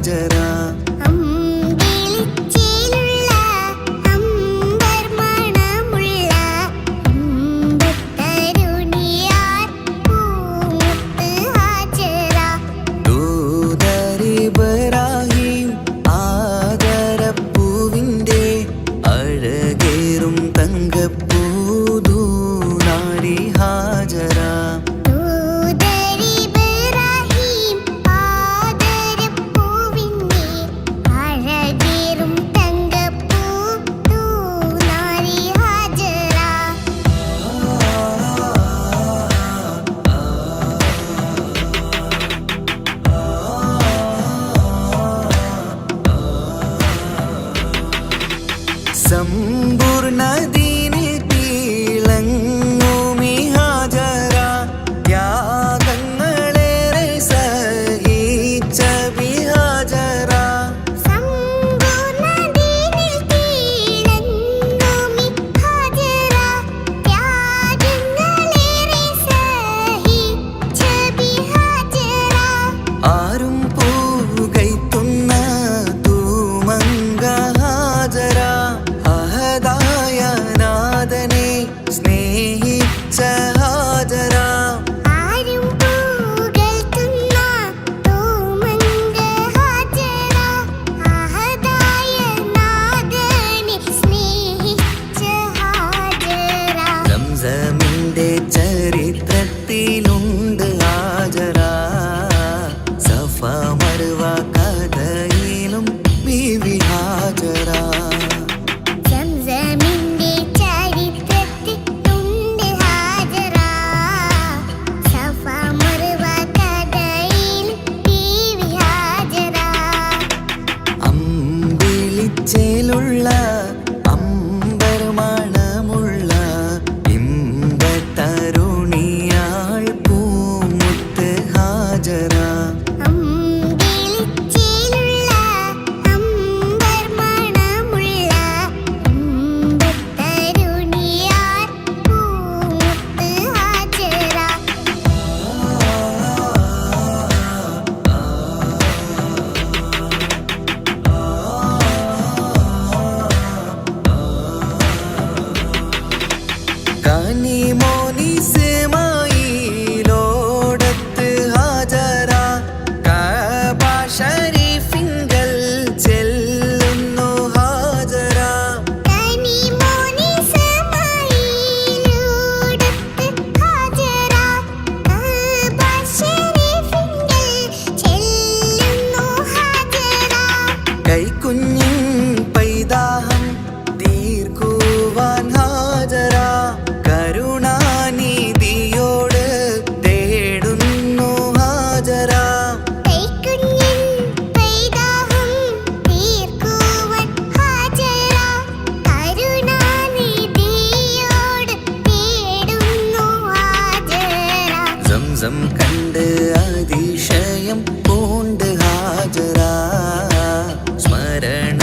ഹാജരാ. ഇബ്രാഹിം ആദരപ്പൂവിൻ്റെ അഴകേറും തങ്കപ്പൂതു നാരി ഹാജര. സമ്പൂർണ്ണദീനിൽ തിളങ്ങുമി ഹാജര. ത്യാഗങ്ങളേറെ സഹിച്ച ബിഹാജര. ആരും പൂകൈത്തുന്ന തൂമങ്ക ഹാജര. അഹദായ നാഥനെ സ്നേഹിച്ച ഹാജര. സംസമിന്റെ ചരിത്രത്തിലുണ്ട് ഹാജര. സഫ മർവ കഥയിലും ബീവി ഹാജര. അമ്പിളിച്ചേലുള്ള അമ്പർമണമുള്ള ഇമ്പത്തരുണിയാൾ പൂമുത്ത് ഹാജര. കനിമോനിസ്മായിലോടത്ത് ഹാജര. കഅബ ശരീഫിങ്കൽ ചെല്ലുന്നു ഹാജര. കൈക്കുഞ്ഞിൻ പൈതാഹം തീർക്കുവാൻ ഹാജര. കരുണാനിധിയോട് തേടുന്നു ഹാജര. സംസം കണ്ട് അതിശയം പൂണ്ട് ഹാജര. സ്മരണ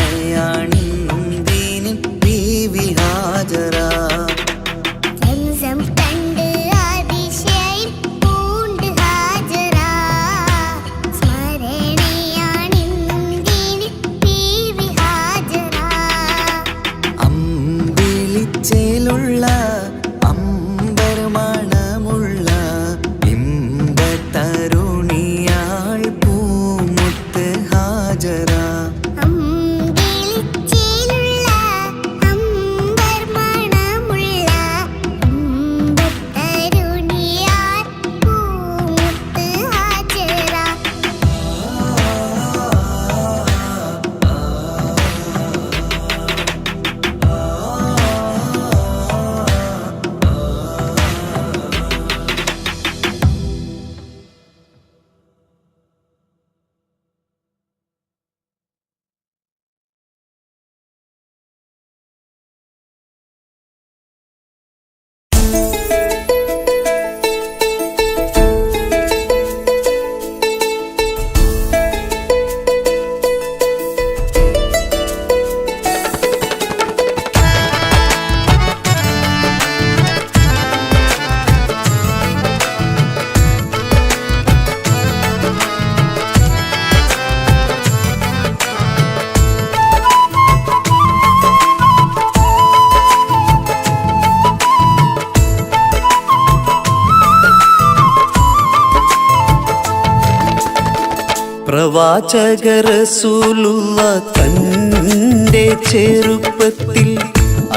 പ്രവാചക റസൂലുള്ള തൻ്റെ ചെറുപ്പത്തിൽ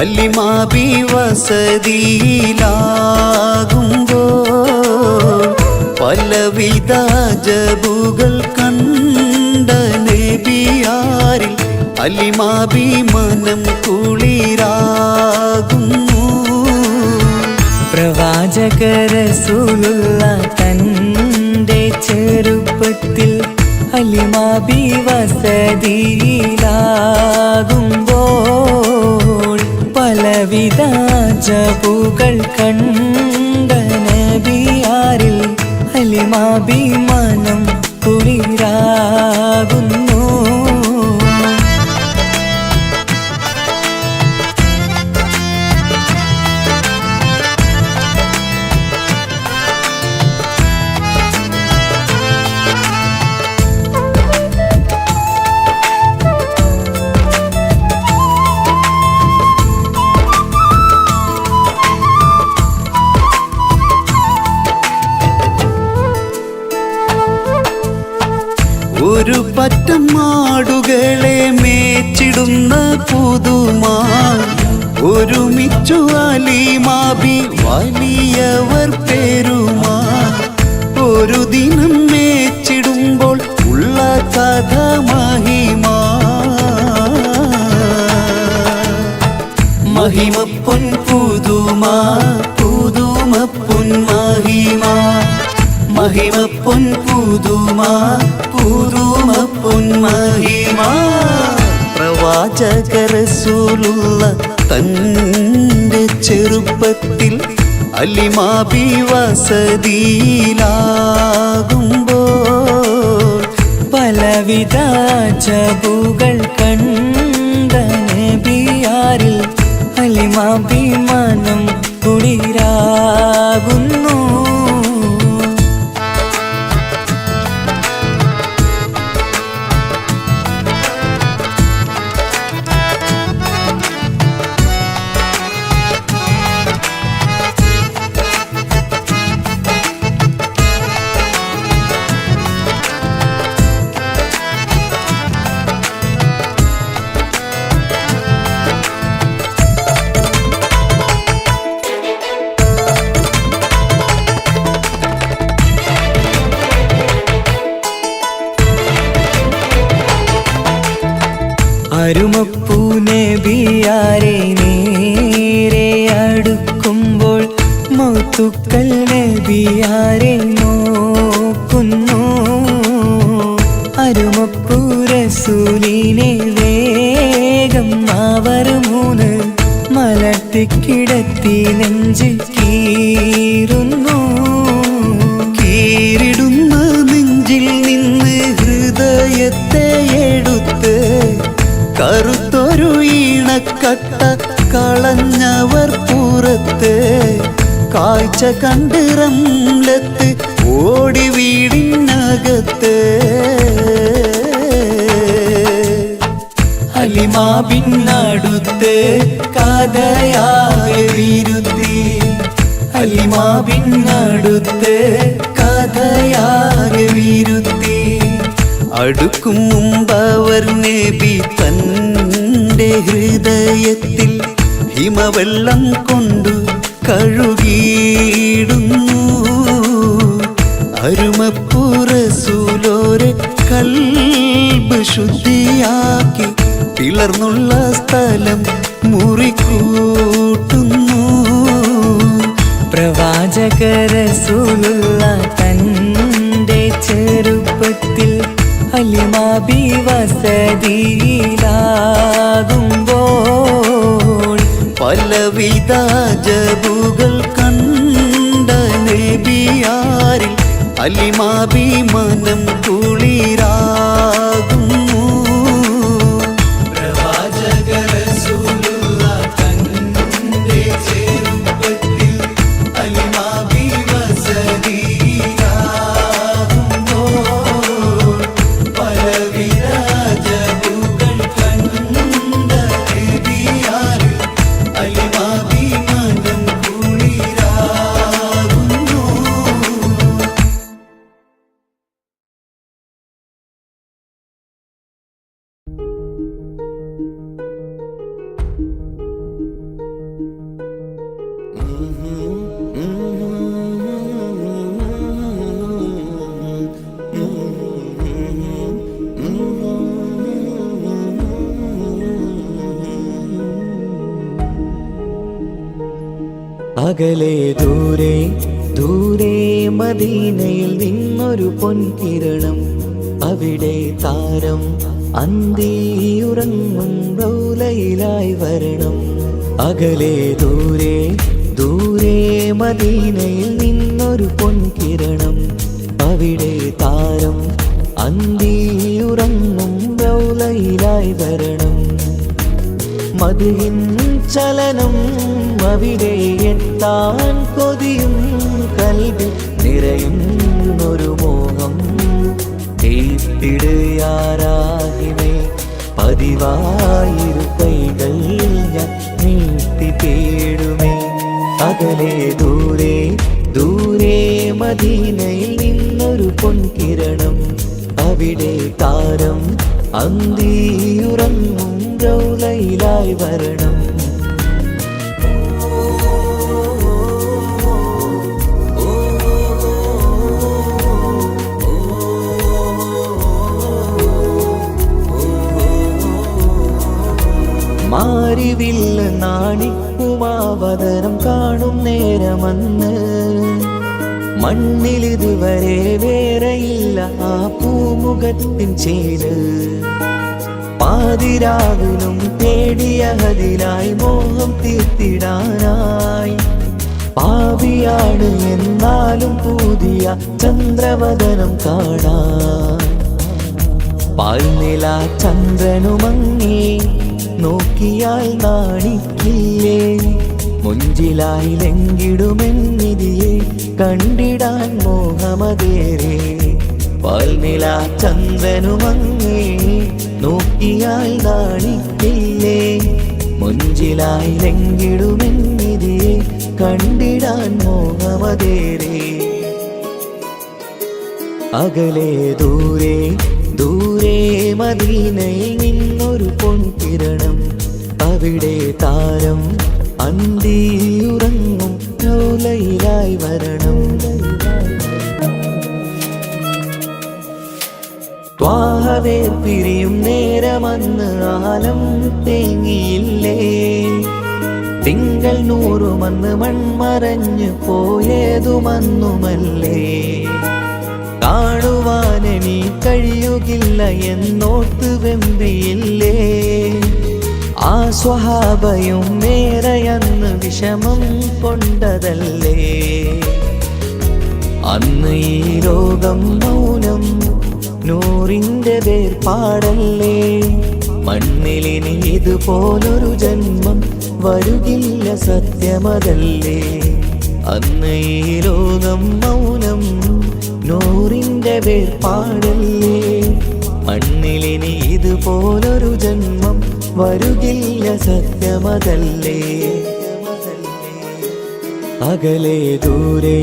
അലിമാബി വസതിയിലാകുമ്പോൾ പലവിധ ജബുകൾ കണ്ട നബിയാരിൽ അലിമാബി മനം കുളിരാകുന്നു. പ്രവാചക റസൂലുള്ള തൻ്റെ ചെറുപ്പത്തിൽ അലിമാബി വസതിയിലാകുമ്പോൾ പലവിധ ജബുകൾ കണ്ട നബിയാരിൽ അലിമാബി മനം കുളിരാകുന്നു. ഒരു പറ്റം മാടുകളെ മേച്ചിടുന്ന പുതുമാ ഒരുമിച്ചു അലിമാബി വലിയവർ പേരുമാ. ഒരു ദിനം മേച്ചിടുമ്പോൾ ഉള്ള കഥ മഹിമാ. മഹിമപ്പൊൻ പുതുമാ പുതുമപ്പൊൻ മഹിമാ. മഹിമപ്പൊൻ പുതുമാ പുതുമപ്പൊൻ മഹിമാ. പ്രവാചക റസൂലുള്ള തൻ്റെ ചെറുപ്പത്തിൽ അലിമാബി വസതിയിലാകുമ്പോൾ പലവിധ ജബുകൾ കണ്ട നബിയാരിൽ അലിമാബി മനം കുളിരാകുന്നു. അരുമപ്പൂ നബിയാരെ നേരെ അടുക്കുമ്പോൾ മൗത്തുക്കൽ നബിയാരെ നോക്കുന്നു. അരുമപ്പൂ റസൂലിനെ വേഗം അവർ മൂന്ന് മലർത്തിക്കിടത്തി നെഞ്ച് കീറുന്നു. കീറിടുന്ന നെഞ്ചിൽ നിന്ന് ഹൃദയത്തെ എടുത്ത് കറുത്തൊരു ഈണക്കട്ട കളഞ്ഞവർ പുറത്ത്. കാഴ്ച കണ്ട് റംലത്ത് ഓടി വീടിനകത്ത്. അലിമാബിനടുത്ത് കഥയാകെ വിരുത്തി. അലിമാബിനടുത്ത് കഥയാകെ വിരുത്തി. അടുക്കും മുമ്പവർ നബി തൻ്റെ ഹൃദയത്തിൽ ഹിമവെള്ളം കൊണ്ടു കഴുകിയിടുന്നു. അരുമപ്പൂ റസൂലോരെ കൽബ് ശുദ്ധിയാക്കി പിളർന്നുള്ള സ്ഥലം മുറിക്കൂട്ടുന്നു. പ്രവാചക റസൂലുള്ള തൻ്റെ ചെറുപ്പത്തിൽ അലിമാബി വസതിയിലാകുമ്പോൾ പലവിധ ജബുകൾ കണ്ട നബിയാരിൽ അലിമാബി മനം കുളിരാകുന്നു. പ്രവാചക റസൂലുള്ള തൻ്റെ ചെറുപ്പത്തിൽ അലിമാബി വസതിയിലാകുമ്പോൾ പലവിധ ജബുകൾ കണ്ട നബിയാരിൽ അലിമാബി മനം കുളിരാകുന്നു. അകലെ ദൂരെ ദൂരെ മദീനയിൽ നിന്നൊരു പൊൻകിരണം, അവിടെ താരം അന്തിയുറങ്ങും റൗലയിലായി വരണം. അകലെ ദൂരെ ദൂരെ മദീനയിൽ നിന്നൊരു പൊൻകിരണം, അവിടെ താരം അന്തിയുറങ്ങും റൗലയിലായി വരണം. മദ്ഹിൻ ചലനം അവിടെ എത്താൻ കൊതിയും കൽബിൽ നിറയുന്നൊരു മോഹം. കേട്ടിടുയാരാഹിമേ പതിവായിരു കൈകൾ ഞാൻ നീട്ടി തേടുമേ. അകലെ ദൂരെ ദൂരെ മദീനയിൽ നിന്നൊരു പൊൻകിരണം, അവിടെ താരം അന്തിയുറങ്ങും റൗലയിലായി വരണം. മാരിവില്ല നാണിക്കുമാവതരം കാണും നേരമന്ന്, മണ്ണിലിതുവരെ വേറെയില്ല ആ പൂമുഖത്തിൻ ചേര്. പാതിരാവിലും തേടിയ ഹദിലായി മോഹം തീർത്തിടാനായി, പാപിയാണ് എന്നാലും പുതിയ ചന്ദ്രവദനം കാണാൻ. പാൽനില ചന്ദ്രനുമങ്ങി നോക്കിയാൽ നാണിക്കില്ലേ, മുഞ്ചിലായി ലംഘിടുമെന്നിതിയെ കണ്ടിടാൻ മോഹമതേറെ. പാൽനില ചന്ദ്രനുമങ്ങി നോക്കിയാൽ നാണിക്കില്ലേ, മുഞ്ചിലായി ലംഘിടുമെന്നിതിയെ കണ്ടിടാൻ മോഹമതേറെ. അകലെ ദൂരെ ദൂരെ മദീനയിൽ നിന്നൊരു പൊൻകിരണം, അവിടെ താരം അന്തിയുറങ്ങും റൗലയിലായി വരണം. ത്വാഹവേ പിരിയും നേരമന്ന് ആലം തേങ്ങിയില്ലേ, തിങ്കൾ നൂറുമന്ന് മൺമറഞ്ഞു പോയതുമന്നുമല്ലേ. കാണുവാനെനി കഴിയുകില്ല എന്നോർത്ത് വെമ്പിയില്ലേ, ആ സ്വഹാബയും മേറയന്ന് വിഷമം കൊണ്ടതല്ലേ. അന്ന് ഈ ലോകം മൗനം നൂറിൻ്റെ വേർപാടല്ലേ, മണ്ണിലിനി ഇതുപോലൊരു ജന്മം വരുകില്ല സത്യമതല്ലേ. അന്ന് ഈ ലോകം മൗനം നൂറിൻ്റെ വേർപാടല്ലേ, മണ്ണിലിനി ഇതുപോലൊരു ജന്മം വരുകില്ല സത്യമതല്ലേ. അകലെ ദൂരെ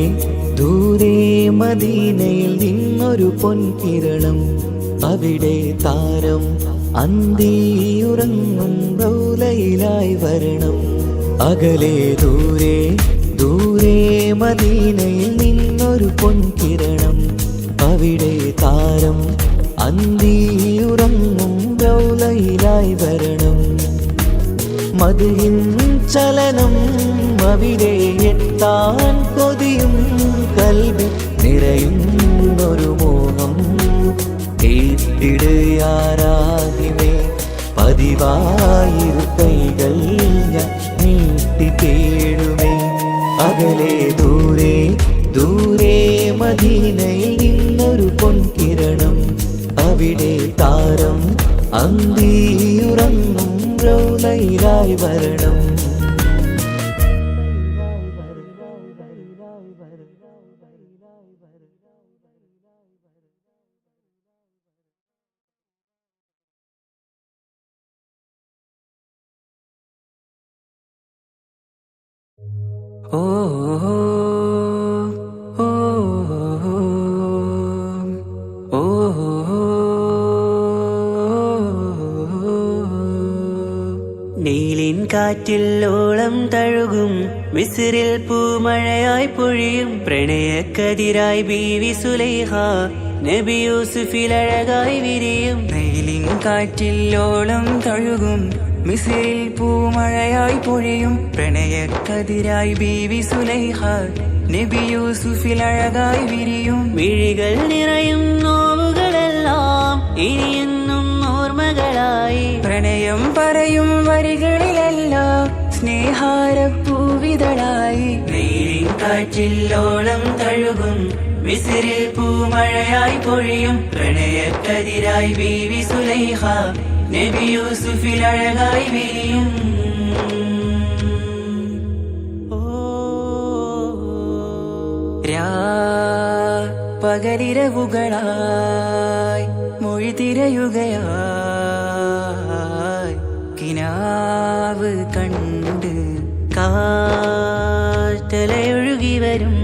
ദൂരെ മദീനയിൽ നിന്നൊരു പൊൻകിരണം, അവിടെ താരം അന്തിയുറങ്ങും റൗലയിലായി വരണം. അകലെ ദൂരെ ദൂരെ മദീനയിൽ നിന്നൊരു പൊൻകിരണം, അവിടെ താരം അന്തിയുറങ്ങും റൗലയിലായി വരണം. മദ്ഹിൻ ചലനം അവിടെ എത്താൻ കൊതിയും കൽബിൽ നിറയുന്നൊരു മോഹം. കേട്ടിടുയാരാഹിമേ പതിവായിരു കൈകൾ ഞാൻ നീട്ടി തേടുമേ. അകലെ ദൂരെ ദൂരെ മദീനയിൽ നിന്നൊരു പൊൻകിരണം, അവിടെ താരം അന്തിയുറങ്ങും റൗലയിലായി വരണം. ഓ ഓ ഓ നീലിൻ കാറ്റിൽ ഓളം തഴുകും മിസ്രിൽ പൂമഴയായി പൊഴിയും പ്രണയക്കതിരായി ബീവി സുലൈഹ നബി യൂസുഫിൽ അഴകായി വിരിയും. നീലിൻ കാറ്റിൽ ഓളം തഴുകും മിസ്രിൽ പൂമഴയായി പൊഴിയും പ്രണയക്കതിരായി ബീവി സുലൈഹ നബി യൂസുഫിൽ അഴകായി വിരിയും മിഴികൾ നിറയും നോവുകളെല്ലാം ഇനിയെന്നും ഓർമ്മകളായി പ്രണയം പറയും വരികളിലെല്ലാം സ്നേഹാരപ്പൂവിതളായി വെയിലിൻ കാറ്റില്ലോളം തഴുകും മിസ്രിൽ പൂമഴയായി പൊഴിയും പ്രണയക്കതിരായി ബീവി സുലൈഹ നബി യൂസുഫിൽ അഴകായി വിരിയും പകലിരവുകളായി മൊഴി തിരയുകയായി കിനാവ് കണ്ട് കാറ്റലയൊഴുകി വരും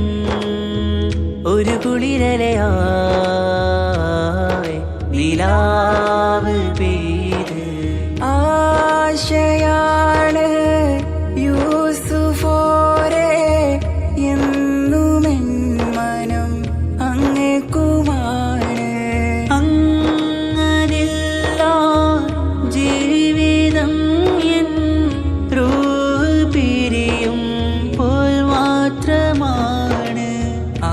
ഒരു കുളിരലയായി നിലാവ് പെയ്ത് ആശയാണ് യൂസുഫോരെ എന്നുമെൻ മനം അങ്ങേക്കുമാണ് അങ്ങനില്ല ജീവിതം എൻ റൂഹ് പിരിയും പോൽ മാത്രമാണ് ആ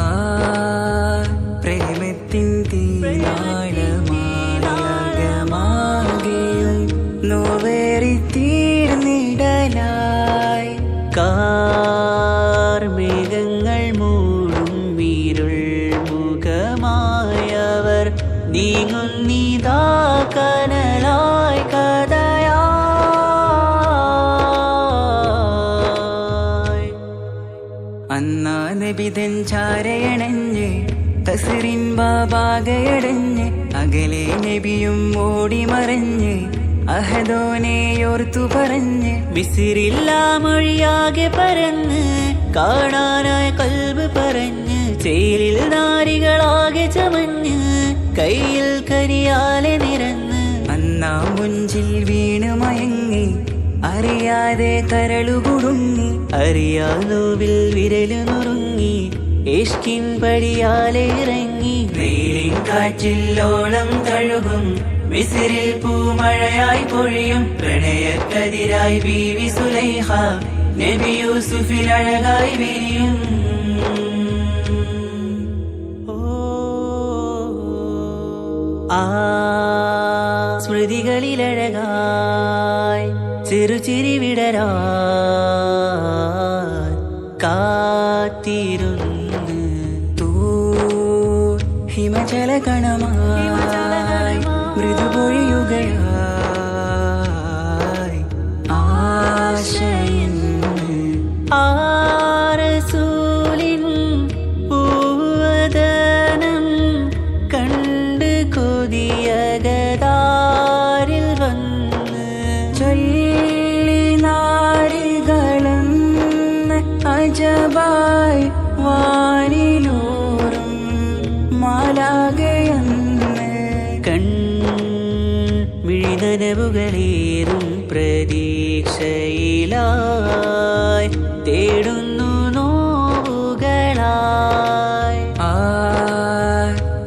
പ്രേമത്തിൻ തീരാളമാകെയും നോവേറി തീർന്നിടലായി കാർമേഘങ്ങൾ മൂടും വീരുൾ മുഖമായവർ നീങ്ങുന്നിതാ കനലായി കഥയായി അന്നാ നബിതൻ ചാരയണഞ്ഞ് തസറിൻ ബാബാകയടഞ്ഞ് അകലെ നബിയും ഓടി മറഞ്ഞ് അഹദോനെയോർത്തു പറഞ്ഞ് മിസിറില്ല മൊഴിയാകെ പരന്ന് കാണാനായി കൽബ് പറഞ്ഞ് ചേലിൽ നാരികളാകെ ചമഞ്ഞ് കയ്യിൽ കരിയാലെ നിരന്ന് അന്നാ മുഞ്ചിൽ വീണ് മയങ്ങി അറിയാതെ കരളുകുടുങ്ങി അറിയാലോവിൽ വിരലു നുറുങ്ങി ഇഷ്കിൻ പടിയാലെ ഇറങ്ങി വെയിലിൻ കാറ്റില്ലോളം തഴുകും മിസ്രിൽ പൂമഴയായി പൊഴിയും പ്രണയക്കതിരായി ബീവി സുലൈഹ നബി യൂസുഫിൽ അഴകായി വിരിയും ആ സ്മൃതികളിലഴകായി ചെറുചിരി വിടരാ കാത്തിരുന്ന് ഹിമജല കണമായി മൃദുപൊഴിയുകയായി ആശയിൻ ആരസൂലിൻ പൂവദനം കണ്ട് കൊതിയകതാരിൽ വന്ന് ചൊല്ലി നാരികളെന്ന് അജബായി വാനിലൂറും മാലാകയെന്ന് മിഴിനനവുകളേറും പ്രതീക്ഷയിലായി തേടുന്നു നോവുകളായി ആ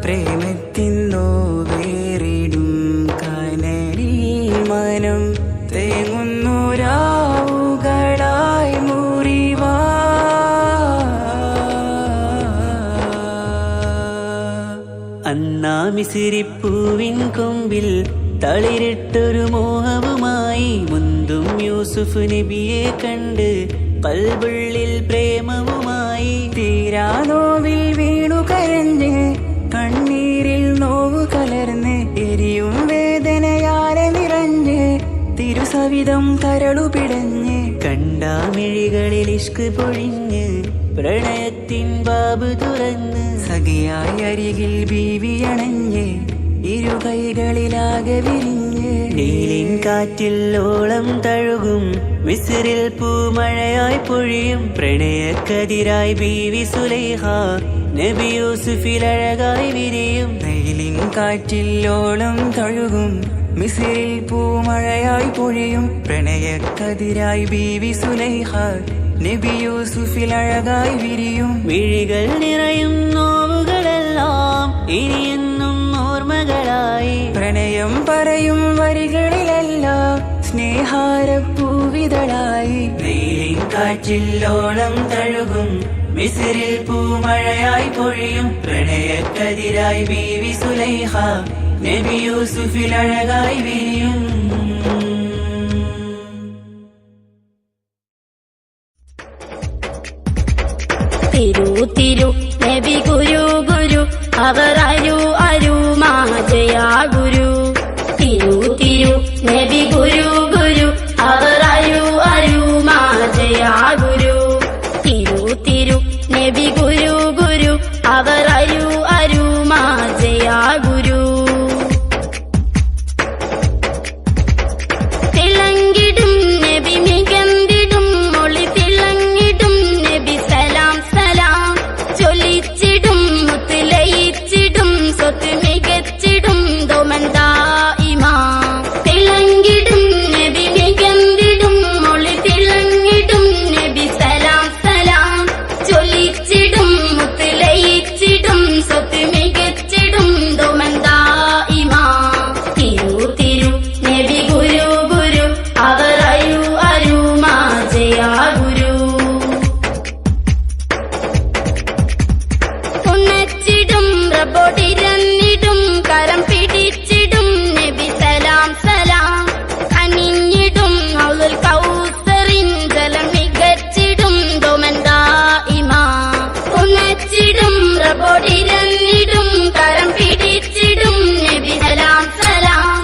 പ്രേമത്തിൻ നോവേറിടും കനലിൽ മനം തേങ്ങുന്നു രാവുകളായി മുറിവാ അന്നാ മിസിരിപ്പൂവിൻ കൊമ്പിൽ തളിരിട്ടൊരു മോഹവുമായി മുന്തും യൂസുഫ് നബിയെ കണ്ട് കൽബുള്ളിൽ പ്രേമവുമായി തീരാ നോവിൽ വീണു കരഞ്ഞ് കണ്ണീരിൽ നോവ് കലർന്ന് എരിയും വേദനയാലെ നിറഞ്ഞ് തിരുസവിധം കരളു പിടഞ്ഞ് കണ്ടാമിഴികളിൽ ഇഷ്ക് പൊഴിഞ്ഞ് പ്രണയത്തിൻ ബാബ് തുറന്ന് സഖിയായി അരികിൽ ബീവിയണഞ്ഞ് ഇരുകൈകളിലാകെ വിരിഞ്ഞ് നീലിൻ കാറ്റില്ലോളം തഴുകും മിസ്രിൽ പൂമഴയായി പൊഴിയും പ്രണയക്കതിരായി ബീവി സുലൈഹ നബി യൂസുഫിൽ അഴകായി വിരിയും വെയിലിൻ കാറ്റില്ലോളം തഴുകും മിസ്രിൽ പൂമഴയായി പൊഴിയും പ്രണയക്കതിരായി ബീവി സുലൈഹ നബി യൂസുഫിൽ അഴകായി വിരിയും മിഴികൾ നിറയും നോവുകളെല്ലാം ഇനിയെന്നും ഓർമ്മകളായി പ്രണയം പറയും വരികളിലെല്ലാം സ്നേഹാരപ്പൂവിതളായി വെയിലിൻ കാറ്റില്ലോളം തഴുകും മിസ്രിൽ പൂമഴയായി പൊഴിയും പ്രണയക്കതിരായി ബീവി സുലൈഹ നബി യൂസുഫിൽ അഴകായി വിരിയും തിരു നബി ഗുരു ഗുരു അവർ അരു മാജയാ ഗുരു തിരു നബി ഗുരു ഗുരു അവർ അരു മാജയാ ഗുരു തിരു നബി ഗുരു ഗുരു അവർ അരു മാജയാ ഗുരു തിളങ്ങിടും നബി മികന്തിടും മൊളി തിളങ്ങിടും നബി സലാം സലാം ചൊല്ലിച്ചിടും മുത്തുലയിച്ചിടും സ്വത്ത് മികച്ചിടും ദോമന്തായിമാ തിളങ്ങിടും നബി മികന്തിടും മൊളി തിളങ്ങിടും നബി സലാം സലാം ചൊല്ലിച്ചിടും മുത്തുലയിച്ചിടും സ്വത്ത് മികച്ചിടും ദോമന്തായിമാ തിരു നബി ഗുരു ഗുരു അവർ അരു മാജയാ ഗുരു ഉണച്ചിടും റബ്ബോടിരന്നിടും കരം പിടിച്ചിടും നബി സലാം സലാം അണിഞ്ഞിടും ഔലുൽ കൗസറിൻ ജലം മികച്ചിടും ദോമന്തായിമാ ഉണച്ചിടും റബ്ബോടിരന്നിടും കരം പിടിച്ചിടും നബി സലാം സലാം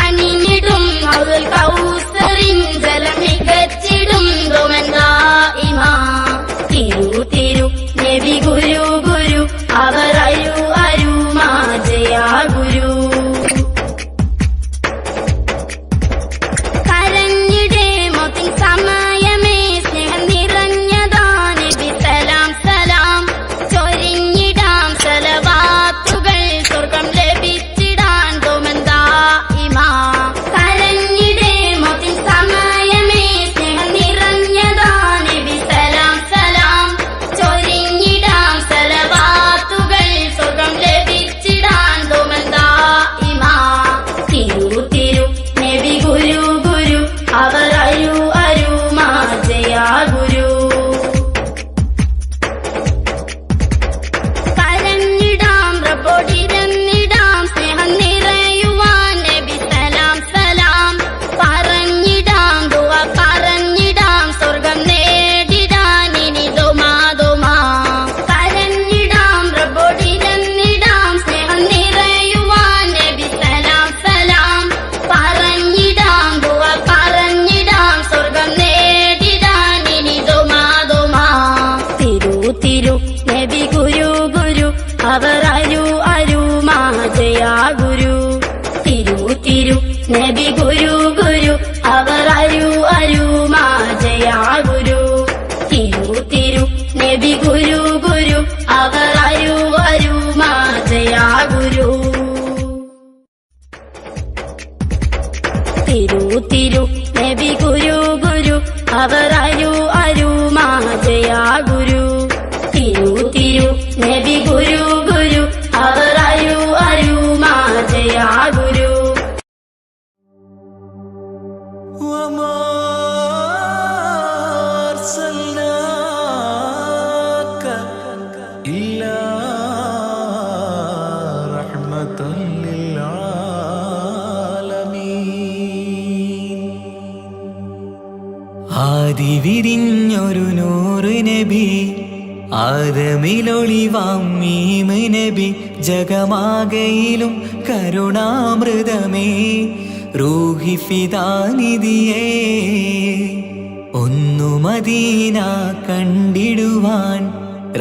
അണിഞ്ഞിടും ഔലുൽ കൗസറിൻ ജലം മികച്ചിടും ദോമന്തായിമാ തിരു നബി ഗുരു ഗുരു അവർ അരു മാജയാ ഗുരു കരഞ്ഞിടേ മോത്തിൻ സമയമേ സ്നേഹം നിറഞ്ഞതാ നബി സലാം സലാം ചൊരിഞ്ഞിടാം സലവാത്തുകൾ സ്വർഗം ലഭിച്ചിടാൻ ദോമന്തായിമാ കരഞ്ഞിടേ മോത്തിൻ സമയമേ സ്നേഹം നിറഞ്ഞതാ നബി സലാം സലാം ചൊരിഞ്ഞിടാം സലവാത്തുകൾ സ്വർഗം ലഭിച്ചിടാൻ ദോമന്തായിമാ തിരു നബി ഗുരു ഗുരു അവർ അരു മാജയാ ഗുരു കരഞ്ഞിടാം റബ്ബോടിരന്നിടാം സ്നേഹം നിറയുവാൻ നബി സലാം സലാം പറഞ്ഞിടാം ദുവ പറഞ്ഞിടാം സ്വർഗം നേടിടാൻ ഇനി ദോമാ ദോമാ കരഞ്ഞിടാം റബ്ബോടിരന്നിടാം സ്നേഹം നിറയുവാൻ നബി സലാം സലാം പറഞ്ഞിടാം ദുവ പറഞ്ഞിടാം സ്വർഗം നേടിടാൻ ഇനി ദോമാ ദോമാ തിരു നബി ഗുരു ഗുരു അവർ അരു മാജയാ ഗുരു തിരു നബി ഗുരു ഗുരു അവർ അരു മാജയാ ഗുരു തിരു നബി ഗുരു ഗുരു അവർ അരു മാജയാ ഗുരു തിരു നബി ഗുരു ഗുരു അവർ അരു മാജയാ ഗുരു തിരു നബി ഗുരു ഗുരു അവർ അരു മാജയാ ഗുരു وما أرسلناك إلا رحمة للعالمين ആദി വിരിഞ്ഞൊരു നൂറ് നബി ആദമിലൊളിവാം മീമ് നബി ജഗമാകയിലും കരുണാമൃതമേ റൂഹി ഫിദാനിധിയേ ഒന്നു മദീന കണ്ടിടുവാൻ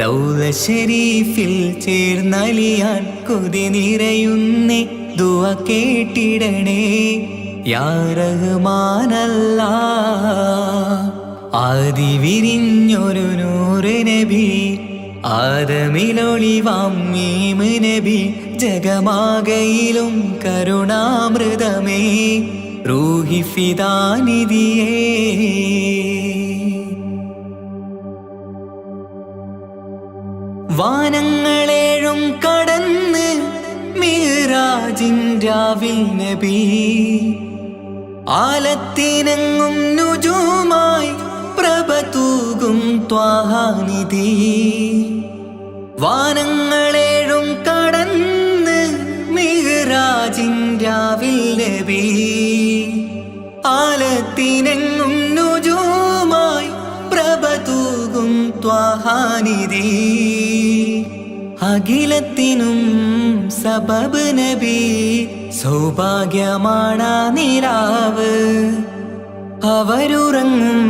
റൗള ശരീഫിൽ ചേർന്നലിയാൻ കൊതി നിറയുന്നേ ദുആ കേട്ടിടണേ യാ റഹ്മാനല്ലാ ആദി വിരിഞ്ഞൊരു നൂറ് നബി ആദമിലൊളിവാം മീമ് നബി ജഗമാകയിലും കരുണാമൃതമേ റൂഹി ഫിദാനിധിയേ വാനങ്ങളേഴും കടന്ന് മിഹ്റാജിൻ രാവിൽ നബി ആലത്തിനെങ്ങും നുജൂമായി പ്രഭ തൂകും ത്വാഹാനിധി വാനങ്ങളേഴും കടന്ന് മിഹ്റാജിൻ രാവിൽ നബി ആലത്തിനെങ്ങും നുജൂമായി പ്രഭ തൂകും ത്വാഹാനിധി അഖിലത്തിനും സബബ് നബി സൗഭാഗ്യമാണ് നിലാവ് അവരുറങ്ങും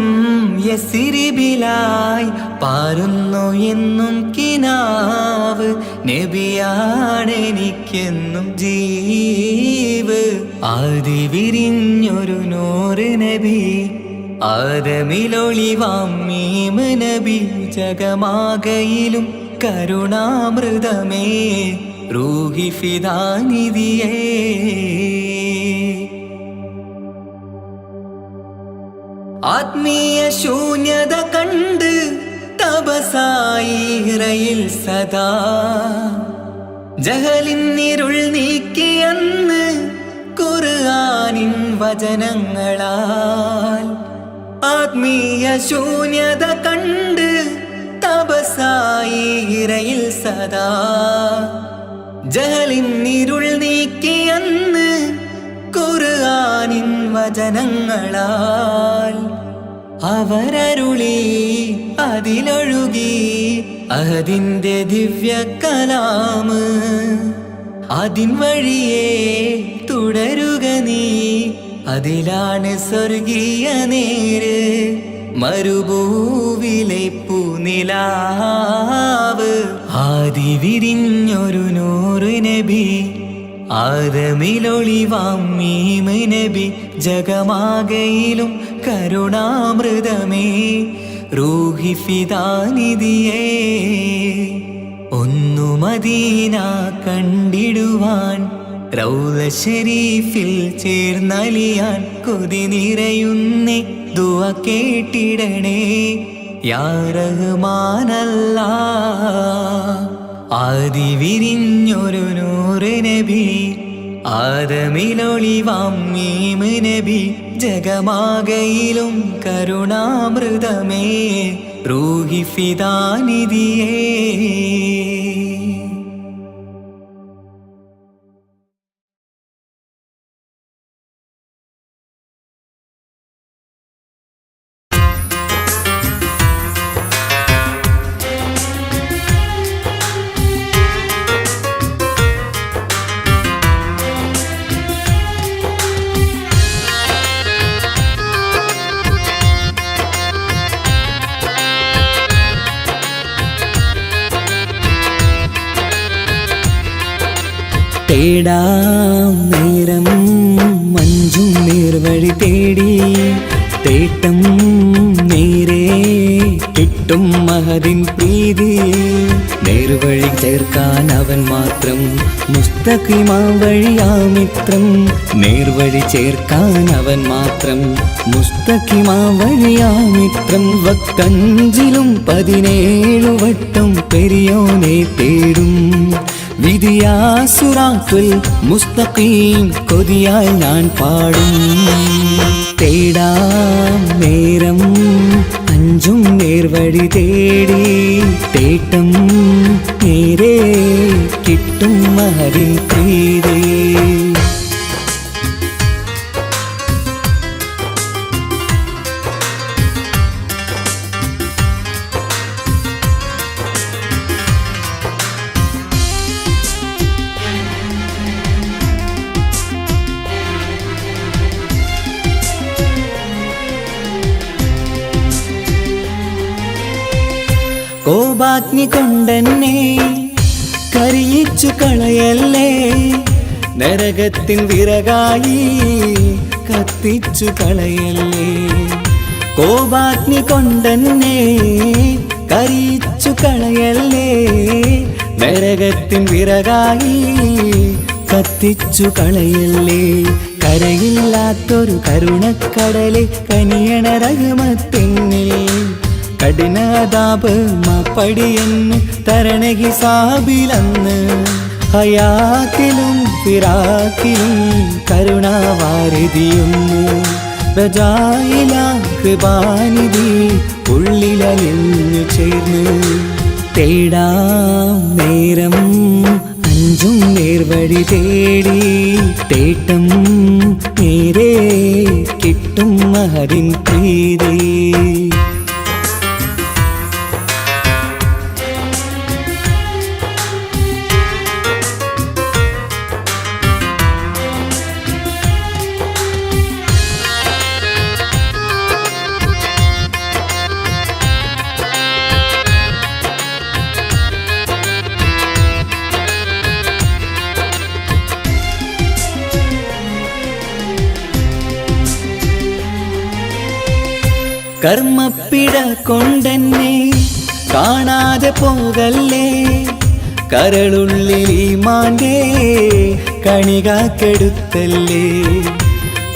യസിരിബിലായി പാരുന്നു എന്നും കിനാവ് നബിയാണെനിക്കെന്നും ജീവ് ആദി വിരിഞ്ഞൊരു നൂറ് നബി ആദമിലൊളിവാം മീമ് നബി ജഗമാകയിലും കരുണാമൃതമേ റൂഹി ഫിദാനിധിയേ ആത്മീയ ശൂന്യത കണ്ട് തപസായി ഇറയിൽ സദാ ജഹലിന്നിരുൾ നീക്കിയെന്ന് ഖുർആനിൻ വചനങ്ങളാൽ ആത്മീയ ശൂന്യത കണ്ട് തപസായി ഇറയിൽ സദാ ജഹലിന്നിരുൾ നീക്കിയെന്ന് ഖുർആനിൻ വചനങ്ങളാൽ അവരരുളി അതിലൊഴുകി അതിന്റെ ദിവ്യ കലാമ് അതിൻ വഴിയേ തുടരുക നീ അതിലാണ് സ്വർഗീയ നേര് മരുഭൂവിലെ പൂനിലാവ് ആദി വിരിഞ്ഞൊരു നൂറ് നബി ആദമിലൊളിവാം മീമ് നബി ജഗമാകയിലും കരുണാമൃതമേ റൂഹി ഫിദാനിധിയേ ഒന്നു മദീന കണ്ടിടുവാൻ റൗള ശരീഫിൽ ചേർന്നലിയാൻ കൊതി നിറയുന്നേ ദുആ കേട്ടിടണേ യാ റഹ്മാനല്ലാഹ് ആദി വിരിഞ്ഞൊരു നൂറ് നബി ആദമിലൊളിവാം മീമ് നബി ജഗമാകയിലും കരുണാമൃതമേ റൂഹി ഫിദാനിധിയേ തേടാം നേരം മഞ്ചും നേർവഴി തേടി തേട്ടം നേരെ കിട്ടും മഹദിൻ പ്രീതി നേർവഴി ചേർക്കാൻ അവൻ മാത്രം മുസ്തഖിമാ വഴിയാ മിത്രം നേർവഴി ചേർക്കാൻ അവൻ മാത്രം മുസ്തഖിമാ വഴിയാ മിത്രം വക്കഞ്ചിലും 17 വട്ടം പെരിയോനെ തേടും വിധിയാ സിറാത്തുൽ മുസ്തഖീം കൊതിയാൽ ഞാൻ പാടും തേടാം നേരം അഞ്ചും നേർവഴി തേടി തേട്ടം നേരെ കിട്ടും മഹദിൻ പ്രീതി കോപാഗ്നി കൊണ്ടെന്നെ കരിയിച്ചു കളയല്ലേ നരകത്തിൻ വിറകായി കത്തിച്ചു കളയല്ലേ കോപാഗ്നി കൊണ്ടെന്നെ കരിയിച്ചു കളയല്ലേ നരകത്തിൻ വിറകായി കത്തിച്ചു കളയല്ലേ കരയില്ലാത്തൊരു കരുണക്കടലെ കനിയണ റഹ്മത്തിന്നിൽ കഠിനതാപ് മാപ്പടിയെന്ന് തരണ ഹിസാബിലന്ന് ഹയാത്തിലും ഫിറാക്കിലും കരുണാവാരിതിയൊന്ന് ബജായില കൃപാനിധി ഉള്ളിലലിഞ്ഞു ചേർന്ന് തേടാം നേരം അഞ്ചും നേർവഴി തേടി തേട്ടം നേരെ കിട്ടും മഹരിൻ പ്രീതി കർമ്മപ്പിഴ കൊണ്ടെന്നെ കാണാതെ പോകല്ലേ കരളുള്ളിൽ ഈമാന്റെ കണികാക്കെടുത്തല്ലേ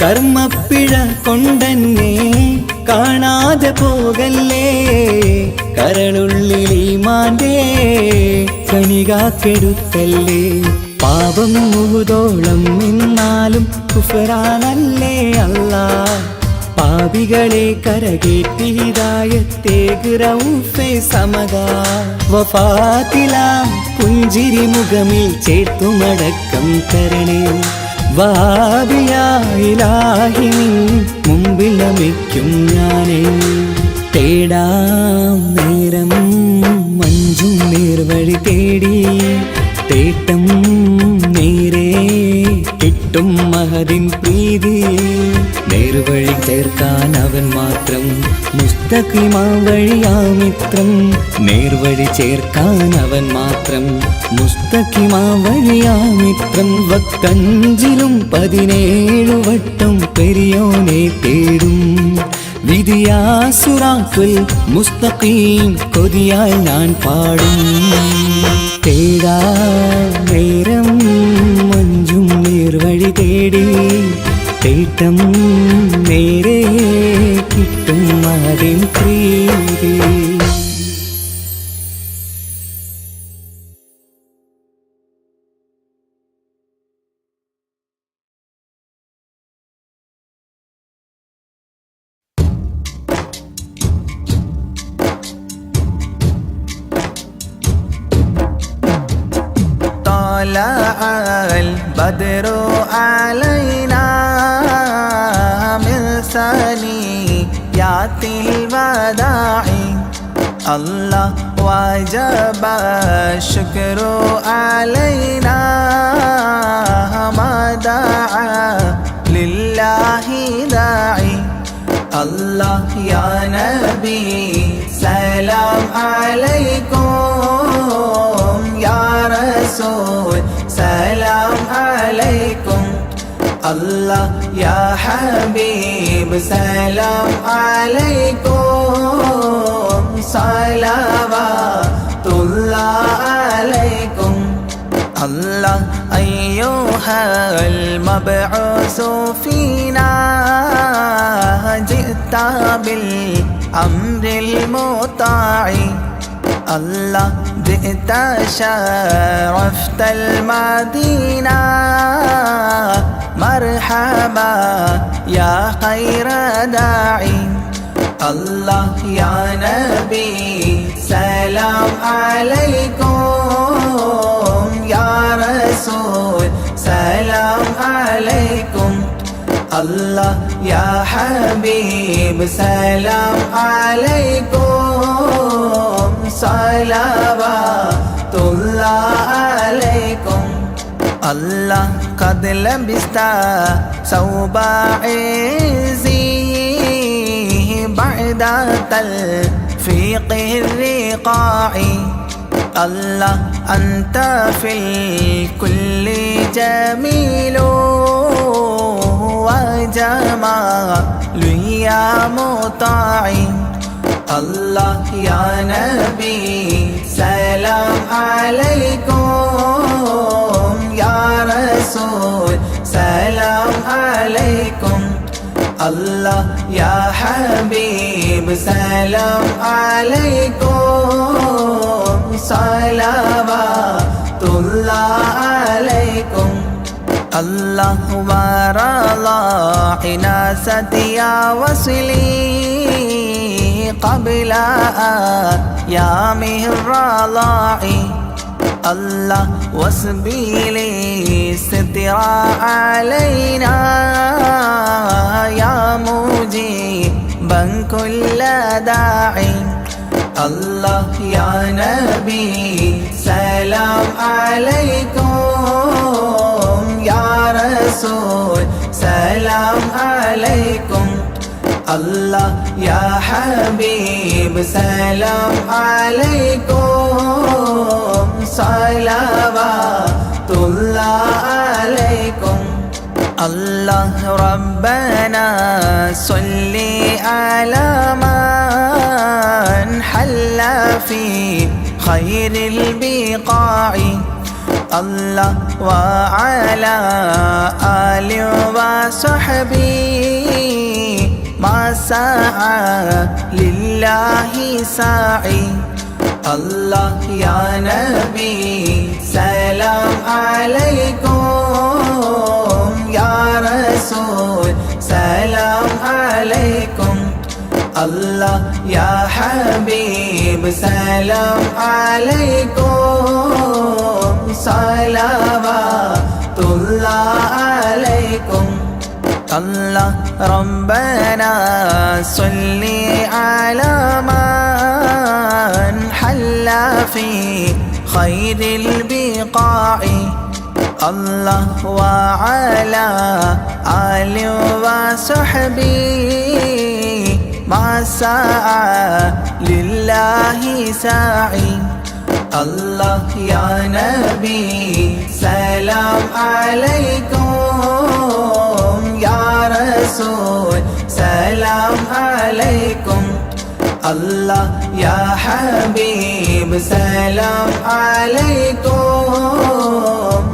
കർമ്മപ്പിഴ കൊണ്ടെന്നെ കാണാതെ പോകല്ലേ കരളുള്ളിൽ ഈമാന്റെ കണികാക്കെടുത്തല്ലേ പാപം മുഴുതോളം നിന്നാലും കുഫറാനല്ലേ അല്ലാ പാപികളെ കരകേറ്റി ഹിദായത്തേക് റഊഫേ സമദാ വഫാത്തിലാം പുഞ്ചിരി മുഖമിൽ ചേർത്തുമടക്കം തരണേ വഹാബിയാ ഇലാഹി നിൻ മുമ്പിൽ നമിക്കും ഞാനേ തേടാം നേരം മഞ്ചും നേർവഴി തേടി തേട്ടം നേരെ കിട്ടും മഹദിൻ പ്രീതി നേർവഴി ചേർക്കാൻ അവൻ മാത്രം മുസ്തഖിമാ വഴിയാ മിത്രം നേർവഴി ചേർക്കാൻ അവൻ മാത്രം മുസ്തഖിമാ വഴിയാ മിത്രം വക്തഞ്ചിലും 17 വട്ടം പെരിയോനെ തേടും വിധിയാസുറാത്തുൽ മുസ്തഖീം കൊതിയാൽ ഞാൻ പാടും തേടാ നേരം മഞ്ചും നേർവഴി തേടി തേട്ടം നേരെ കിട്ടും മഹദിൻ പ്രീതി البدر علينا من ثنيات الوداع الله وجب الشكر علينا ما دعا لله داعي الله يا نبي سلام عليكم يا رسول سلام عليكم الله يا حبيب سلام عليكم صلوات الله عليكم الله أيها المبعوث فينا جئت بالأمر المطاع الله جئت شرفت المدينة مرحبا يا خير داعي الله يا نبي سلام عليكم يا رسول سلام عليكم الله يا حبيب سلام عليكم صلوات الله عليكم الله قد لبست ثوب عزي بعد تلفيق الرقاع الله أنت في الكل جميل وجمال يا مطاع الله يا نبي سلام عليكم يا رسول سلام عليكم الله يا حبيب سلام عليكم صلوات الله عليكم الله ورضى عناست يا وصلي قبل أيامه الرضاع الله واصبي ستر علينا يا مجيبا كل داعي الله يا نبي سلام عليكم يا رسول سلام عليكم الله يا حبيب سلام عليكم صلوات الله عليكم الله ربنا صل على من حل في خير البقاع الله وعلى آله وصحبه ما سعى لله ساعي الله يا نبي سلام عليكم يا رسول سلام عليكم الله يا حبيب سلام عليكم صلوات الله عليكم الله ربنا صل على من حل في خير البقاع الله وعلى آله وصحبه ما سعى لله ساعي الله يا نبي سلام عليكم يا رسول سلام عليكم الله يا حبيب سلام عليكم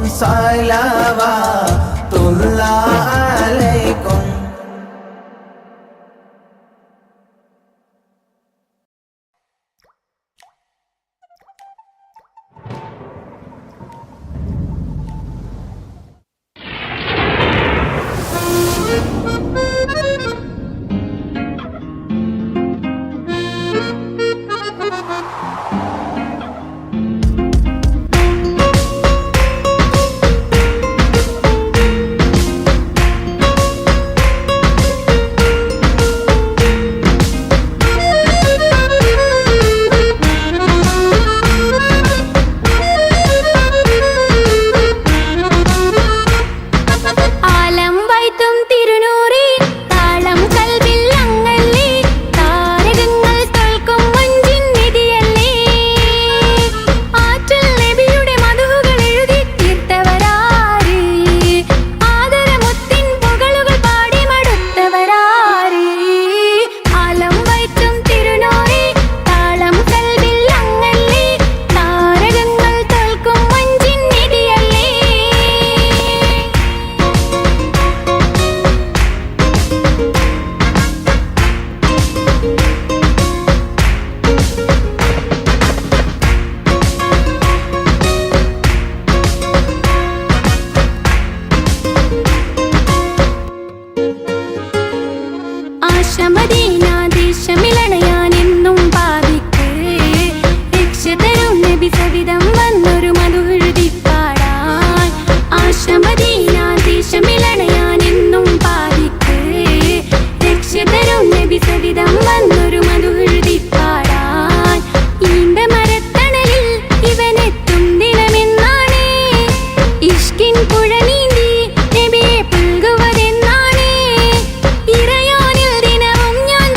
صلوات الله عليكم പുഴനീന്തി നബിയെ പുൽകുവതെന്നാണ് ഇറയോനിൽ ദിനവും ഞാൻ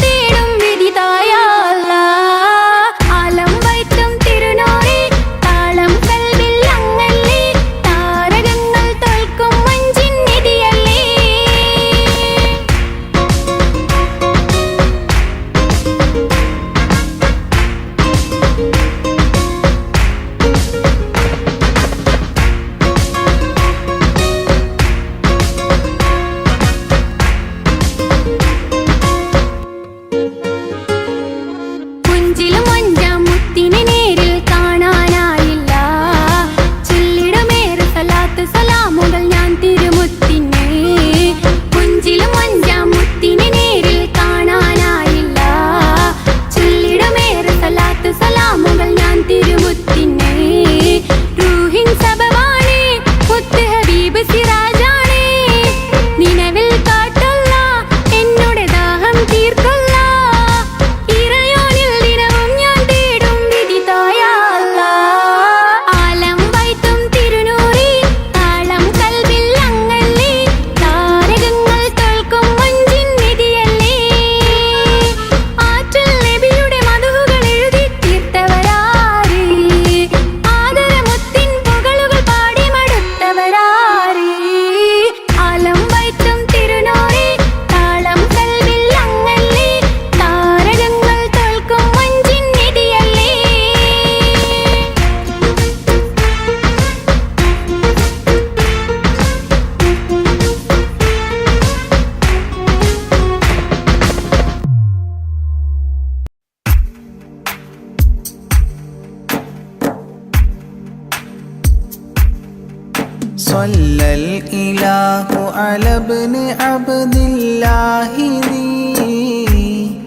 الإله على ابن عبد الله ذي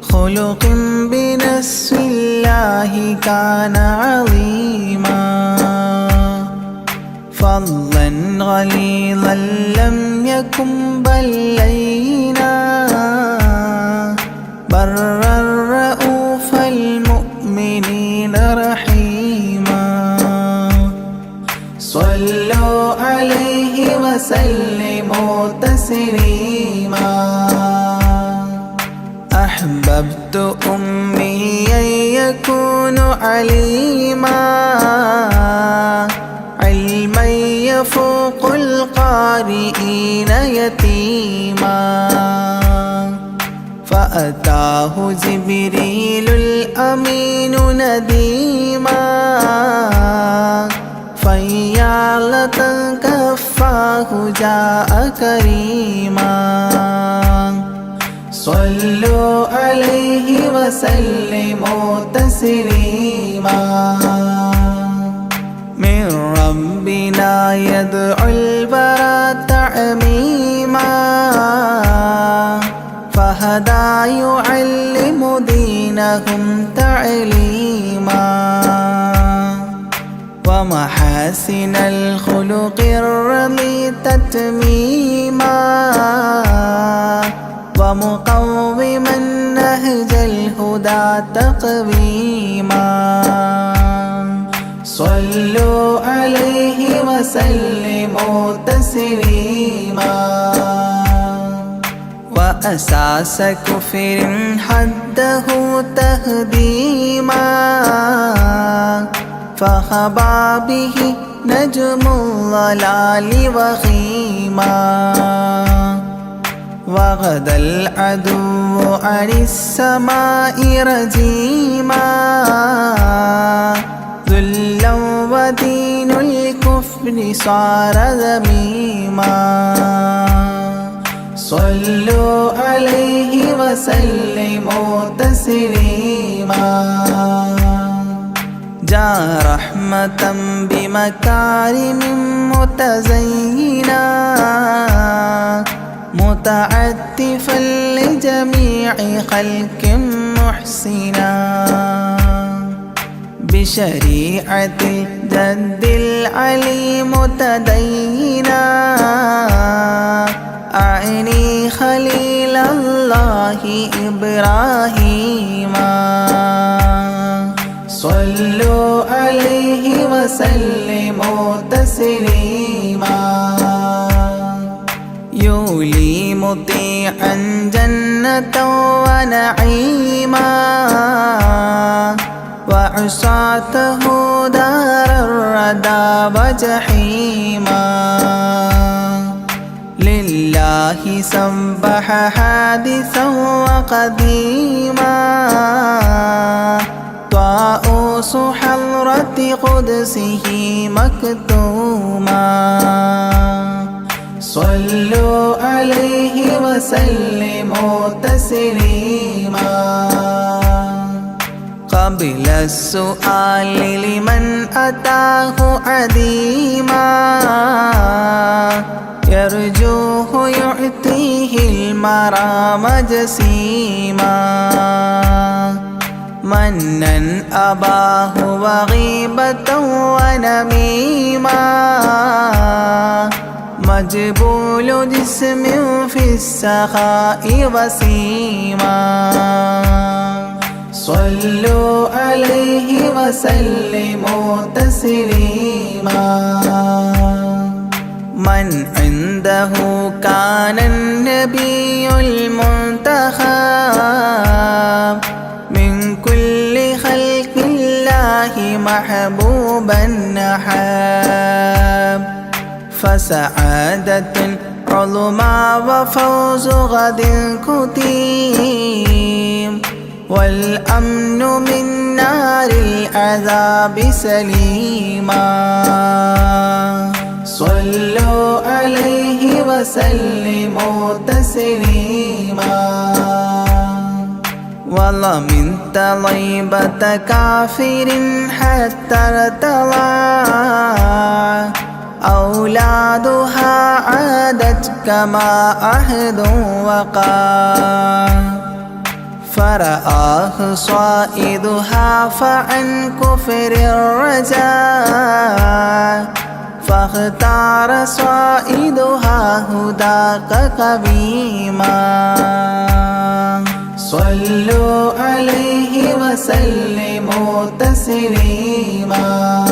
خلق بنص الله كان عظيما فضلا غليظا لم يكن بل لينا برا رؤوف المؤمنين رحيما صلوا عليه وسلموا تسليما أحببت أميا يكون عليما علما يفوق القارئين يتيما فأتاه جبريل الأمين نديما فيالة كفاه جاء كريما صلوا عليه وسلموا تسليما من ربنا يدعو البراء تعميما فهدى يعلم دينهم تعليما ومحاسن الخلق الرضي تتميما ومقوما نهج الهدى تقويما صلوا عليه وسلموا تسليما وأساس كفر حده تهديما فخبا به نجم الضلال وخيما وغدا العدو عن السماء رجيما ذلا ودين الكفر صار ذميما صلوا عليه وسلموا تسليما جاء رحمة بمكارم متزينا متعتفا لجميع خلق محسنا بشريعة الجد العلي متدينا أعني خليل الله إبراهيم صلوا عليه وسلموا تسليما يولي مطيعا جنة ونعيما وعصاته دار الردى وجحيما لله سبح حادثا وقديما طاؤوس حضرة قدسه مكتوما صلوا عليه وسلموا تسليما قبل السؤال لمن أتاه عديما يرجوه يعطيه المرام جسيما منا أباه وغيبة ونميما مجبول جسم في السخاء وسيما صلوا عليه وسلموا تسليما من عنده كان النبي المنتخب من كل خلق الله محبوبا نحاب فسعادة عظمى وفوز غد كتيم والأمن من نار العذاب سليما صلوا عليه وسلموا تسليما ومن طيبة كافر حتى ارتضى أولادها عادت كما عهد وقع فرآه صائدها فعن كفر الرجاء فاختار صائدها هداك قويما صلوا عليه وسلموا تسليما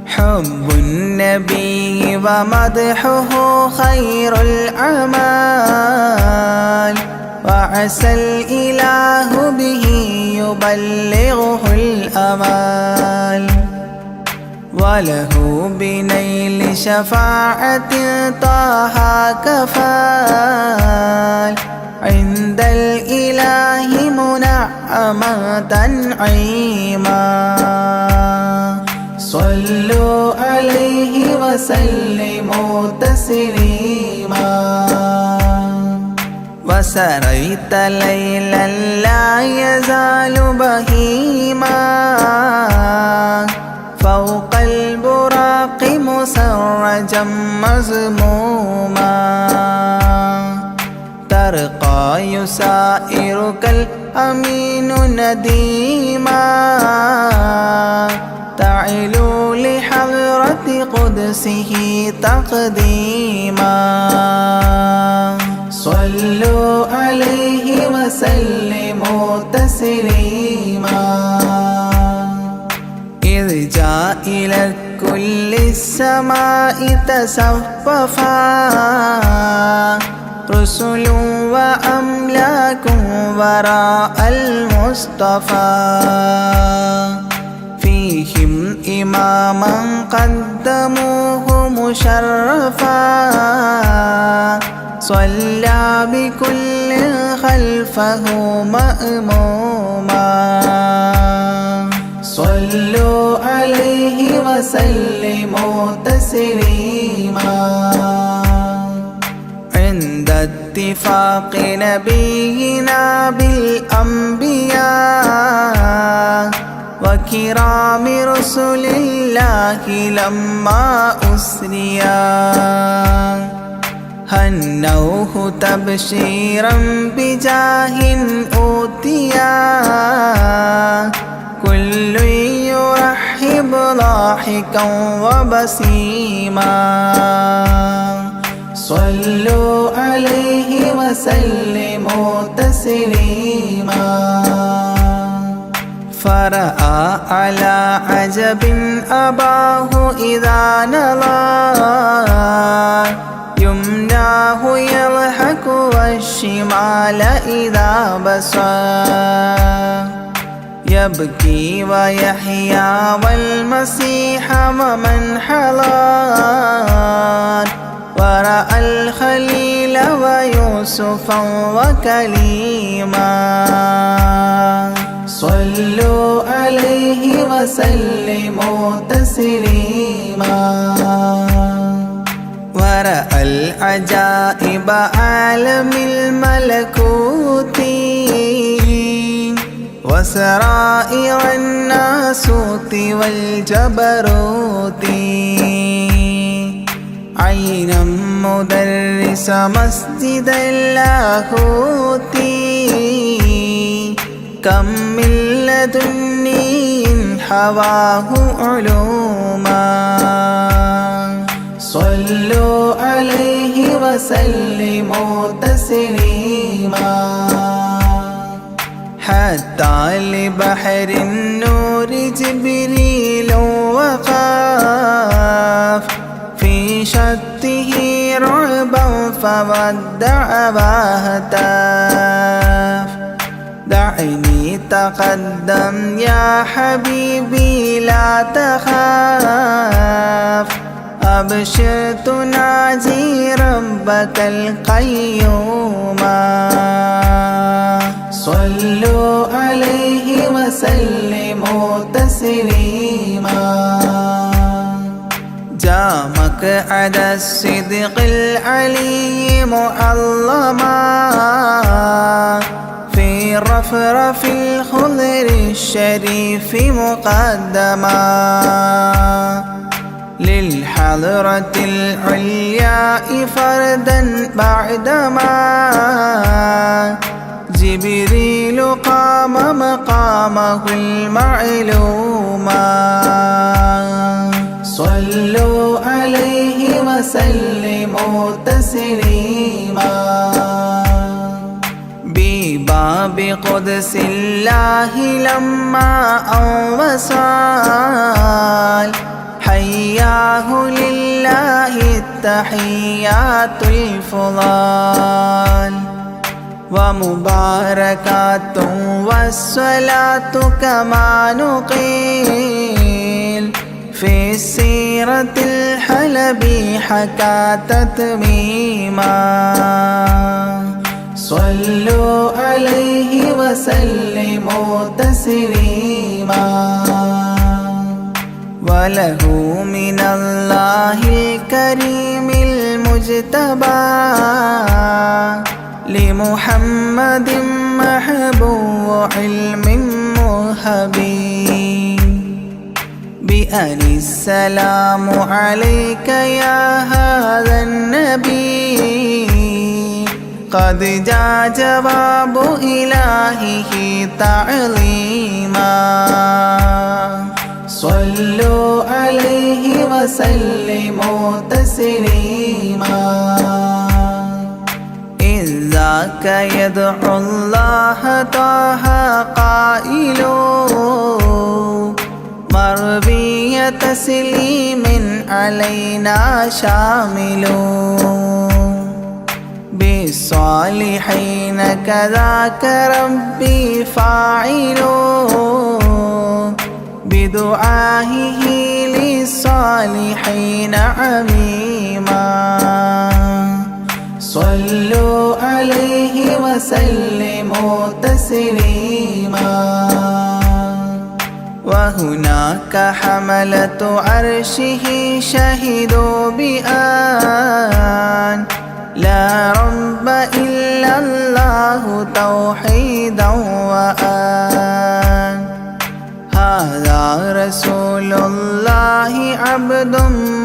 حب النبي ومدحه خير الأعمال وعسى الإله به يبلغه الأمال وله بنيل شفاعة طه كفال عند الإله منعما تنعيما صلوا عليه وسلموا تسليما وسريت ليلا لا يزال بهيما فوق البراق مسرجا مزموما ترقى يسائرك الأمين نديما تعلو لحضرة قدسه تقديما صلوا عليه وسلموا تسليما إذ جاء إلى كل السماء تصففا رسل وأملاك وراء المصطفى فيهم إماما قدموه مشرفا صلى بكل خلفه مأموما صلوا عليه وسلموا تسليما عند اتفاق نبينا بالأنبياء وكرام رسل الله لما أسريا هنوه تبشيرا بجاه أوتيا كل يرحب ضاحكا وبسيما صلوا عليه وسلموا تسليما فرأى على عجب أباه إذا نظر يمناه يضحك والشمال إذا بصر يبكي ويحيى والمسيح ومن حضر ورأى الخليل ويوسفا وكليما صلوا عليه وسلموا تسليما ورأى العجائب عالم الملكوت وسرائر الناسوت والجبروت عينا مدرس مسجد اللاهوت كم من لدني حواه علوما صلوا عليه وسلموا تسليما حتى لبحر النور جبريل وقاف في شته رعبا فودع وهتاف دعني تقدم يا حبيبي لا تخاف أبشر تناجي ربك القيوم صلوا عليه وسلموا تسليما جاء مقعد الصدق العلي معظما في رفرف الخضر الشريف مقدما حضرة العلياء فردا بعدما جبريل قام مقامه المعلوم صلوا عليه وسلموا تسليما بباب قدس الله لما وصال حياه لله التحيات الفضال ومباركات والصلاة كما نقيل في السيرة الحلبي حكى تتميما صلوا عليه وسلموا تسليما وله من الله الكريم المجتبى لمحمد محبوب علم مهبي بأن السلام عليك يا هذا النبي قد جاء جواب إلهه تعظيما صلوا عليه وسلموا تسليما إذ ذاك يدعو الله طه قائل مربي تسليم علينا شامل بالصالحين كذاك ربي فاعل بدعائه للصالحين عميما صلوا عليه وسلموا تسليما وهناك حملة عرشه شهدوا بأن لا رب إلا الله توحيدا وأن هذا رسول الله عبد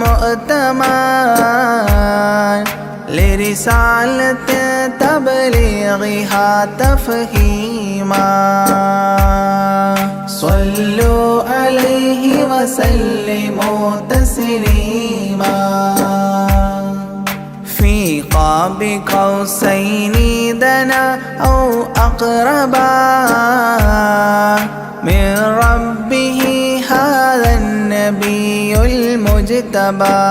مؤتمن لرسالة تبليغها تفهيما صلوا عليه وسلموا تسليما في قاب قوسين دنا أو أقربا من ربه هذا النبي المجتبى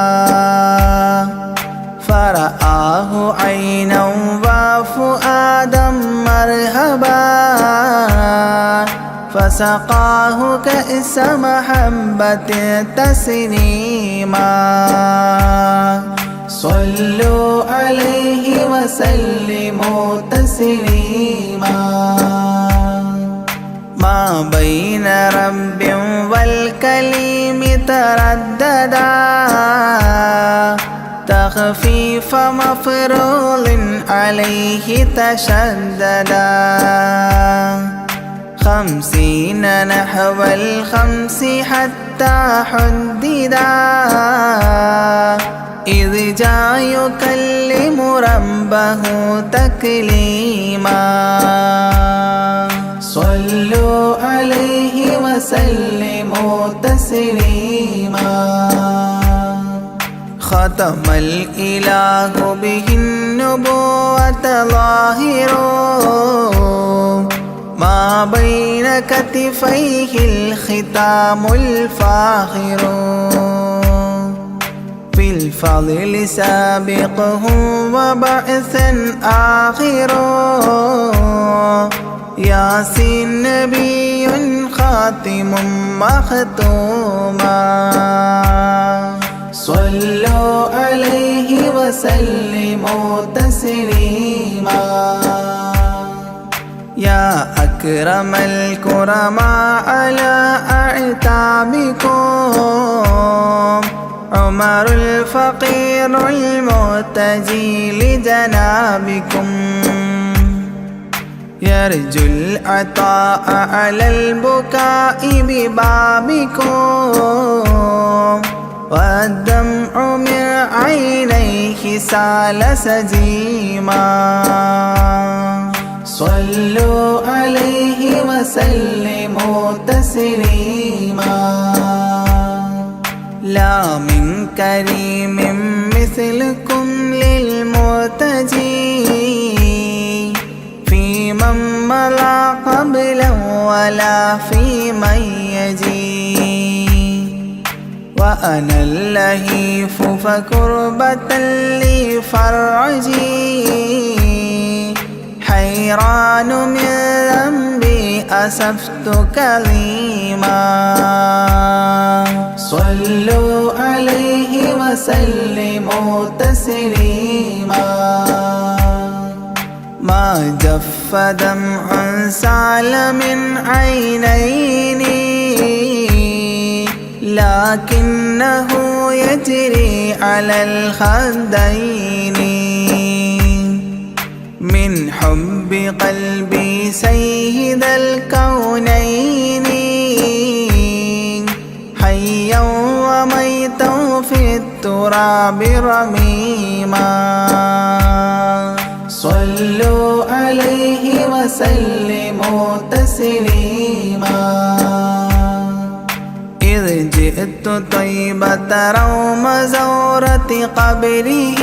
فرآه عينا وفؤادا مرهبا فسقاه كأس محبة تسنيما صلوا عليه وسلموا تسليما ما بين رب والكليم ترددا تخفيف مفروض عليه تشددا 50 نحو 5 حتى حددا إذ جاء يكلم ربه تكليما صلوا عليه وسلموا تسليما ختم الإله به النبوة ظاهر ما بين كتفيه الختام الفاخر في الفضل سابقه وبعثا آخر ياسين نبي خاتم مختوما صلوا عليه وسلموا تسليما يا أكرم الكرماء على أعتابكم عمر الفقير المعتجي لجنابكم يرجو العطاء على البكاء ببابكم والدمع من عينيه سال سجيما صلوا عليه وسلموا تسليما لا من كريم مثلكم للمرتجي في من مضى قبلا ولا في من يجي وأنا اللهيف فكربة لي فرجي حيران من ذنبي أسفت كظيما صلوا عليه وسلموا تسليما ما جف دمع سال من عينيني لكنه يجري على الخدين من حب قلبي سيد الكونين حيا وميتا في التراب رميما صلوا عليه وسلموا تسليما إذ جئت طيبة روم زورة قبره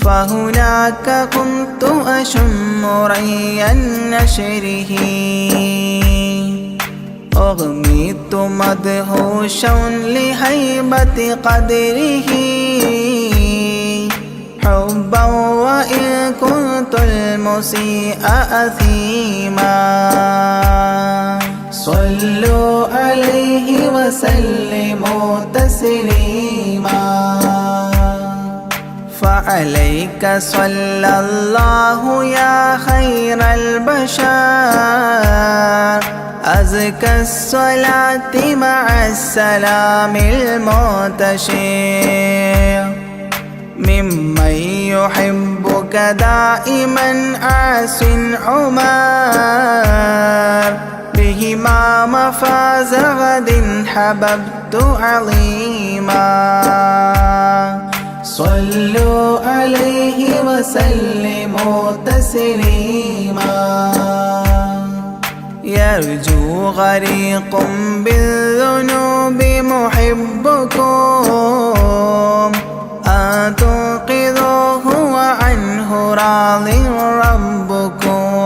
فهناك كنت أشم ري نشره أغميت مدهوشا لهيبة قدره حبا وإن كنت المسيء أثيما صلوا عليه وسلموا تسليما فعليك صلى الله يا خير البشر أزكى الصلاة مع السلام المنتشر ممن يحبك دائما عاص عمر بهما مفاز غد حببت عظيما صلوا عليه وسلموا تسليما يرجو غريق بالذنوب محبكم أن تنقذوه وعنه راض ربكم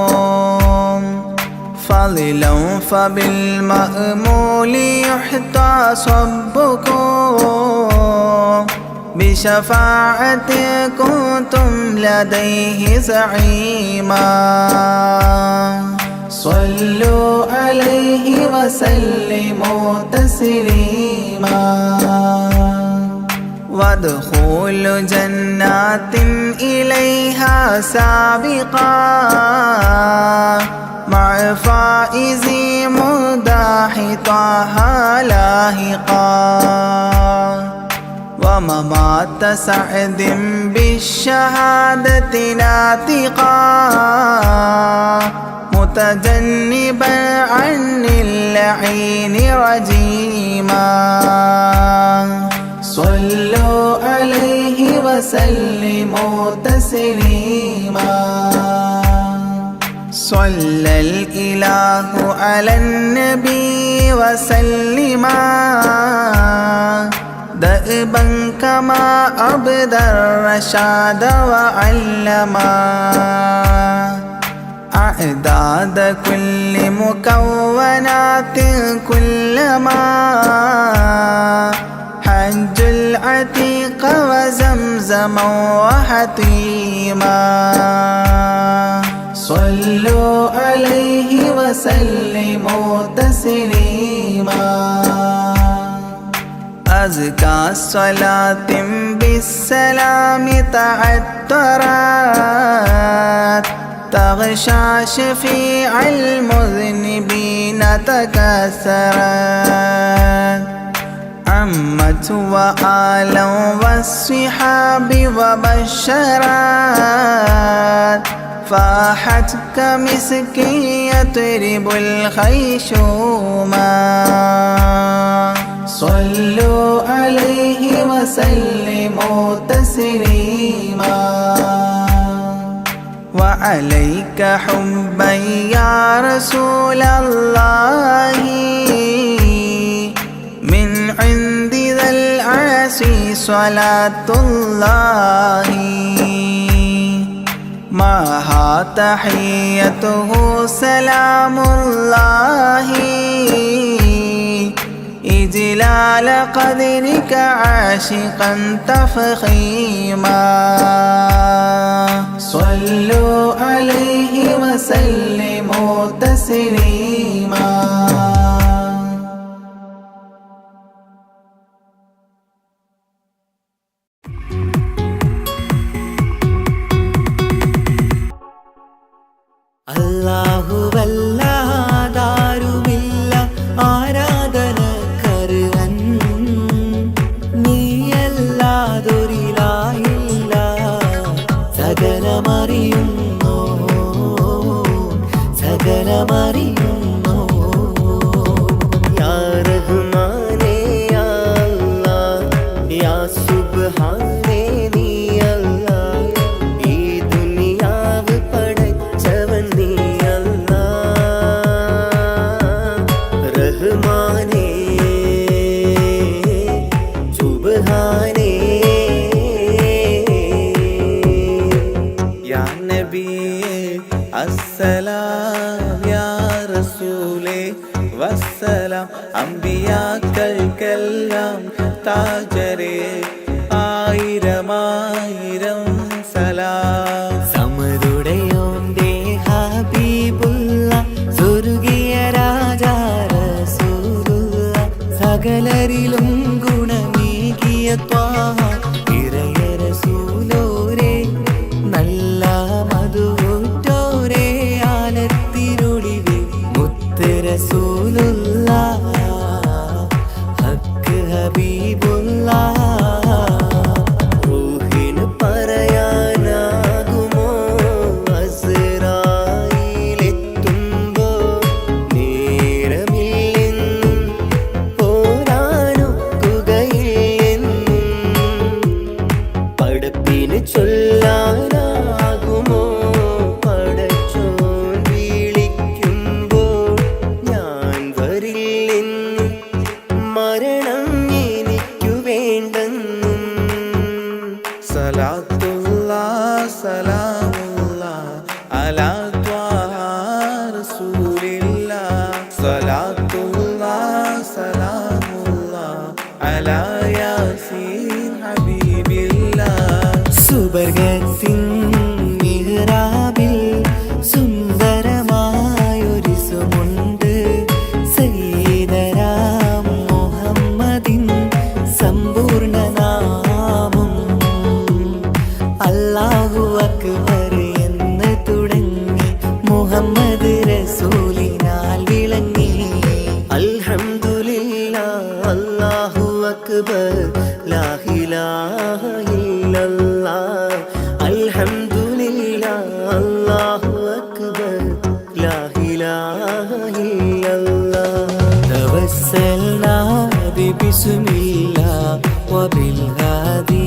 فضلا فبالمأمول يحتى صبكم بشفاعة كنتم لديه زعيما صلوا عليه وسلموا تسليما وادخول جنات إليها سابقا مع فائز مداح طه لاهقا وممات سعد بالشهادة ناطقا متجنبا عن اللعين رجيما صلوا عليه وسلموا تسليما صلى الإله على النبي وسلما دأبا كما أبدى الرشاد وعلما أعداد كل مكونات كلما حج العتيق وزمزما وحطيما صلوا عليه وسلموا تسليما أزكى صلاة بالسلام تعترت تغشى شفيع المذنبين تكسرت عمت وآلا والصحاب وبشرت فاحت كمسك يطرب الخيشوما صلوا عليه وسلموا تسليما وعليك حبا يا رسول الله من عند ذا العرش صلاة الله معها تحيته سلام الله إجلال قدرك عاشقا تفخيما صلوا عليه وسلموا تسليما അല്ലാഹുവല്ലാതാരുമില്ല ആരാധനക്കർഹൻ നീയല്ലാതൊരിലായില്ല സകലമറിയുന്നു സകലമറിയുന്നു യാ റഹ്മാനേ യാ അല്ലാഹ് യാ സുബ്ഹാനേ നീ അല്ലാഹ് ഈ ദുനിയാവ് പടച്ചവൻ നീ അല്ലാഹ് റഹ്മാനേ സുബ്ഹാനേ യാ നബിയേ അസ്സലാം യാ റസൂലേ വസ്സലാം അമ്പിയാക്കൾക്കെല്ലാം താജരേ ആയിരമായിരം സലാം സമരുടയോന്റെ ഹബീബുള്ള സ്വർഗീയ രാജാ റസൂലുള്ള സകലരിലും ഗുണമേകിയ ത്വാഹ ഇറയ റസൂലോരേ നല്ല മധുറ്റോരേ ആലത്തിരുളിവേ മുത്ത് റസൂലുള്ള ഹക്ക് ഹബീബുള്ള റൂഹിന് പറയാനാകുമോ അസ്റായിലെത്തുമ്പോ നേരമില്ലെന്നും പോരാനൊക്കുകയില്ലെന്നും പടപ്പിന് ചൊല്ലാനാകുമോ പടച്ചോൻ വിളിക്കുമ്പോൾ ഞാൻ വരില്ലെന്നും മരണം എനിക്കു വേണ്ടെന്നും സലാത്തുല്ലാഹ് സലാമുല്ലാഹ് അലാ ത്വാഹ റസൂലില്ലാഹ് സലാത്തുല്ലാഹ് സലാമുല്ലാഹ് അലാ യാസീൻ ഹബീബില്ലാഹ് സുബർഗത്തിൻ മിഹ്റാബിൽ സുന്ദരമായൊരു സുമുണ്ട് സയ്യിദനാ മുഹമ്മദിൻ സമ്പൂർണ്ണ നാമം അല്ലാഹു അക്ബർ എന്ന് തുടങ്ങി മുഹമ്മദ് റസൂലിനാൽ വിളങ്ങി അൽഹംദുലില്ലാഹ് അല്ലാഹു അക്ബർ ലാ ഇലാഹ ഇല്ലല്ലാഹ് അൽഹംദുലില്ലാഹ് അല്ലാഹു അക്ബർ ലാ ഇലാഹ ഇല്ലല്ലാഹ് തവസ്സൽനാ ബിസ്മില്ലാഹ് വബിൽ ഹാദി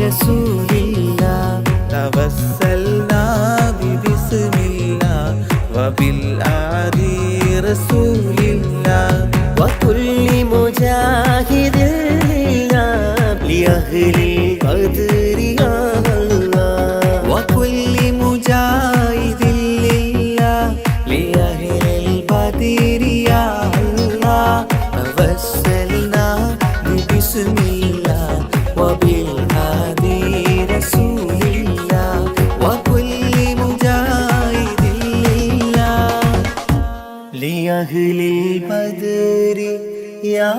റസൂലില്ലാഹ് തവസ്സൽനാ ബിസ്മില്ലാഹ് വബിൽ ഹാദി റസൂലില്ലാഹ് വകുല്ലി മുജാഹിദിൻ ലിഅഹ്ലി ഖദ്രി യാ അല്ലാഹ് വകുല്ലി മുജാഹിദിൻ ലിഅഹ്ലിൽ ബദ്രി യാ അല്ലാഹ് തവസ്സൽനാ ബിസ്മില്ലാഹ് വബിൽ ഹാദി റസൂലില്ലാഹ് വകുല്ലി മുജാഹിദിൻ ലിഅഹ്ലിൽ ബദ്രി യാ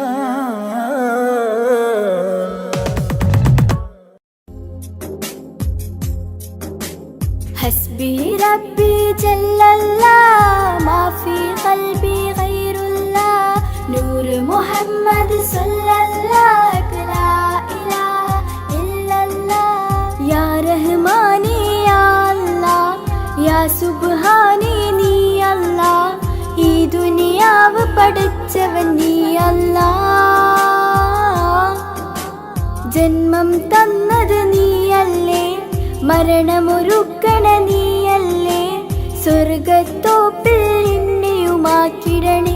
حسبي ربي جل الله ما في قلبي غير الله نور محمد صلى الله لا إله إلا الله يا رحماني يا الله يا سبحاني നീ അല്ലാഹ് ഈ ദുനിയാവ് പഠിച്ചവൻ നീ അല്ലാഹ് മരണമൊരുക്കണ നീയല്ലേ സ്വർഗത്തോപ്പിൽ എന്നെയുമാക്കിടണേ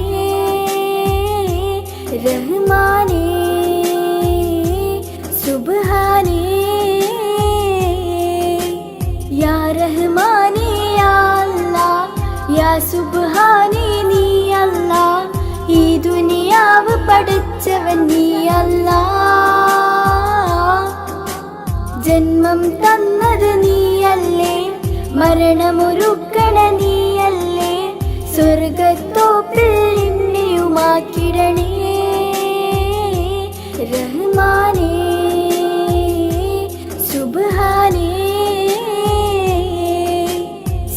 റഹ്മാനേ സുബ്ഹാനേ യാ റഹ്മാനേ യാ അല്ലാഹ് യാ സുബ്ഹാനേ നീ അല്ലാഹ് ഈ ദുനിയാവ് പഠിച്ചവൻ നീ അല്ലാഹ് ജന്മം തന്നത് നീയല്ലേ മരണമൊരുക്കണ നീയല്ലേ സ്വർഗത്തോപ്പിൽ എന്നെയുമാക്കിടണേ റഹ്മാനേ സുബ്ഹാനേ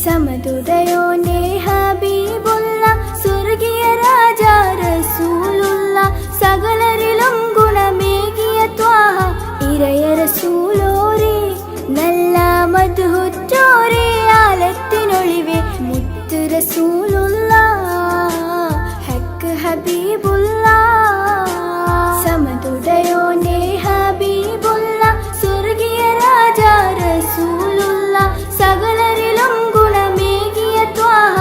സമതുദയോനെ ഹബീബുള്ള സ്വർഗീയ രാജാ റസൂലുള്ള സകലരിലും ഗുണമേകിയ ത്വാഹ ഇരയ റസൂലോരേ നല്ല മദ്ഹുറ്റോരേ ആലത്തിനൊളിവേ മുത്ത് റസൂലുള്ള ഹക്ക് ഹബീബുള്ള സമതുദയോനെ ഹബീബുള്ള സ്വർഗീയ രാജാ റസൂലുള്ള സകലരിലും ഗുണമേകിയ ത്വാഹ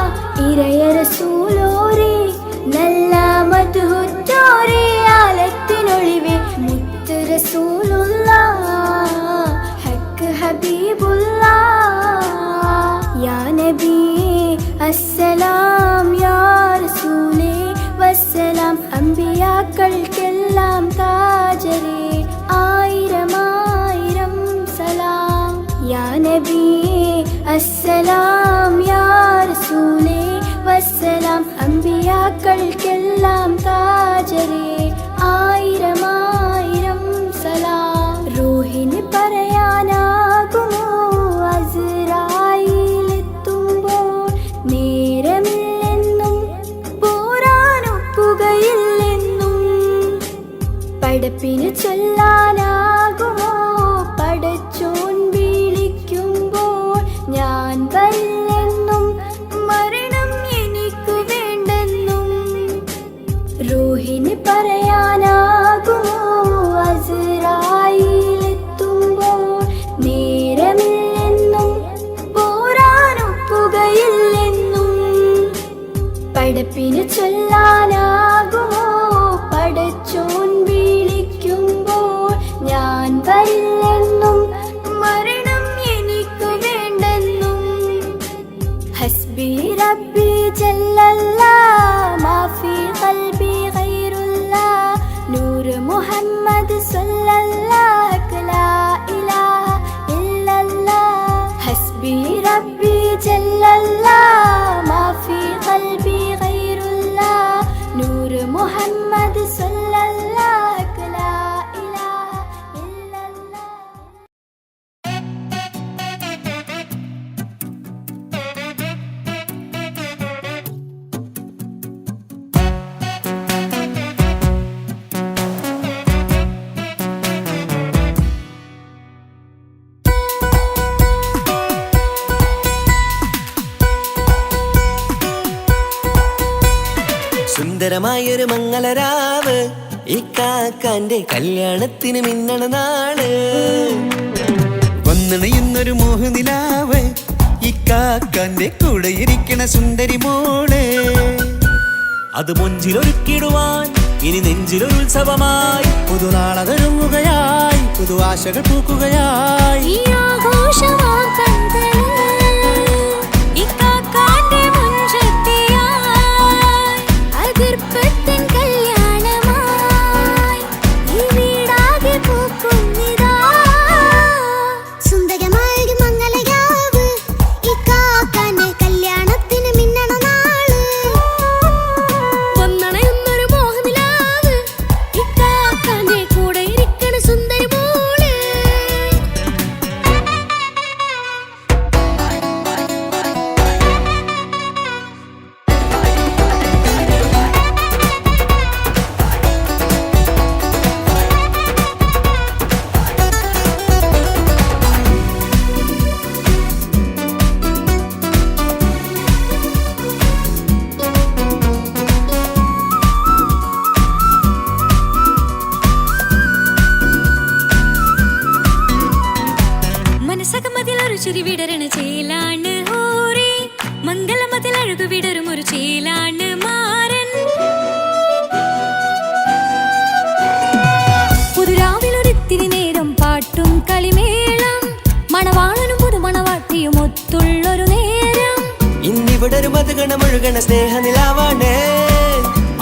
ഇരയ റസൂലോരേ നല്ല മദ്ഹുറ്റോരേ ആലത്തിനൊളിവേ മുത്ത് റസൂലുള്ള ഹക്ക് ഹബീബുള്ള യാ നബി അസ്സലാം യാ റസൂലേ വസ്സലാം അമ്പിയാക്കൾക്കെല്ലാം താജരേ ആയിരം ആയിരം സലാം യാ നബി അസ്സലാം യാ റസൂലേ വസ്സലാം അമ്പിയാക്കൾക്കെല്ലാം താജരേ ആയിരം ആയിരം സലാം റൂഹിന് പറയാനാകുമോ അസ്റായിലെത്തുമ്പോൾ നേരമില്ലെന്നും പോരാനൊക്കുകയില്ലെന്നും പടപ്പിന് ചൊല്ലാനാകുമോ പടച്ചോൻ വിളിക്കുമ്പോൾ ഞാൻ വരില്ലെന്നും മരണം എനിക്കു വേണ്ടെന്നും റൂഹിന് പറയാനാകുമോ അസ്റായിലെത്തുമ്പോൾ നേരമില്ലെന്നും പോരാനൊക്കുകയില്ലെന്നും പടപ്പിന് ചൊല്ലാനാകുമോ പടച്ചോൻ വിളിക്കുമ്പോൾ ഞാൻ വരില്ലെന്നും മരണം എനിക്കു വേണ്ടെന്നും ഹസ്ബി റബ്ബി ജല്ലല്ലാഹ് മാഫി ഖൽബി ഗൈറുല്ലാഹ് നൂറ് മുഹമ്മദ് സല്ലല്ലാഹു ലാ ഇലാഹ ഇല്ലല്ലാഹ് ഹസ്ബി റബ്ബി ജല്ലല്ലാഹ് മാഫി ഖൽബി ഗൈറുല്ലാഹ് നൂറ് മുഹമ്മദ് സല്ലല്ലാഹു ലാ ഇലാഹ ഇല്ലല്ലാഹ് സുന്ദരമായൊരു മംഗളരാവ് ഇക്കാക്കാന്റെ കല്യാണത്തിന് മിന്നണ നാള് വന്നണയുന്നൊരു മോഹനിലാവ് ഇക്കാക്കാന്റെ കൂടെ ഇരിക്കണ സുന്ദരി മോള് അത് മുഞ്ചിലൊരുക്കിടുവാൻ ഇനി നെഞ്ചിലൊരു ഉത്സവമായി പുതുനാളതൊരുങ്ങുകയായി പുതു ആശകൾ പൂക്കുകയായി ഈ ആഘോഷമാക്കന്തല് ഇക്കാക്കാന്റെ മുൻചെത്തിയായി അതിർപ്പത്തിൻ കല്യാണമായി ഈ വീടാകെ പൂക്കുന്നിതാ സുന്ദരമായൊരു മംഗളയാവ് ഇക്കാക്കാന്റെ കല്യാണത്തിന് മിന്നണ നാള് വന്നണയുന്നൊരു മോഹനിലാവ് ഇക്കാക്കാന്റെ കൂടെ ഇരിക്കണ സുന്ദരി മോള് ചേലാണ് ഹൂറി മംഗലമതിൽ അഴകു വിടരും ഒരു ചേലാണ് മാരൻ പുതുരാവിലൊരിത്തിരി നേരം പാട്ടും കളിമേളം മണവാളനും പുതുമണവാട്ടിയും ഒത്തുള്ളൊരു നേരം ഇന്നിവിടെ ഒരു മധുഗണമൊഴുകണ സ്നേഹനിലാവാണേ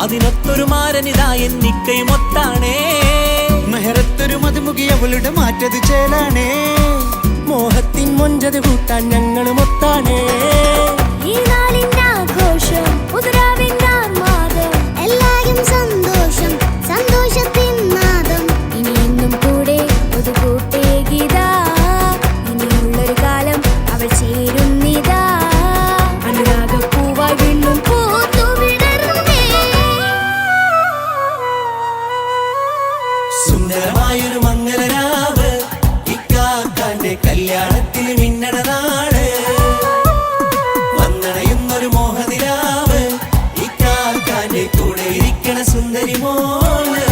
അതിനൊത്തൊരു മാരനിതാ എന്നിക്കയും ഒത്താണേ മെഹറത്തൊരു മധുമുഖി അവളുടെ മാറ്റത് ചേലാണേ മോഹത്തിൻ മൊഞ്ചത് കൂട്ടാൻ ഞങ്ങളും ഒത്താണേ ഈ നാളിന്റെ ആഘോഷം പുതുരാവിന്റെ ആർമാദം എല്ലാരും സന്തോഷം സന്തോഷത്തിൻ നാദം ഇനി എന്നും കൂടെ പുതുകൂട്ടേ ഗീതാ ഇനിയുള്ളൊരു കാലം അവൾ ചേരുന്നിതാ അനുരാഗപ്പൂവായി വീണ്ടും പൂത്തു വിടർന്നേ സുന്ദരമായൊരു മംഗലരാവ് ഇക്കാക്കാന്റെ കല്യാണത്തിൽ മിന്നണ നാട് വന്നണയുന്നൊരു മോഹനിലാവ് ഇക്കാക്കാന്റെ കൂടെ ഇരിക്കണ സുന്ദരി മോള്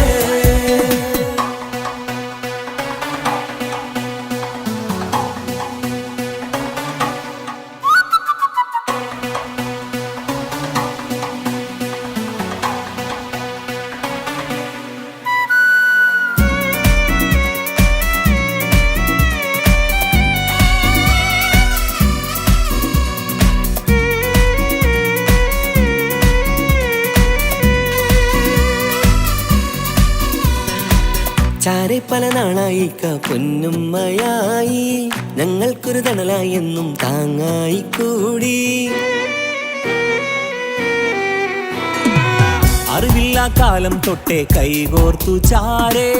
ചാരെ പല നാളായി പൊന്നുമ്മയായി ഞങ്ങൾക്കൊരു തണലായി എന്നും താങ്ങായി കൂടി അറിവില്ലാ കാലം തൊട്ടേ കൈകോർത്തു ചാരേ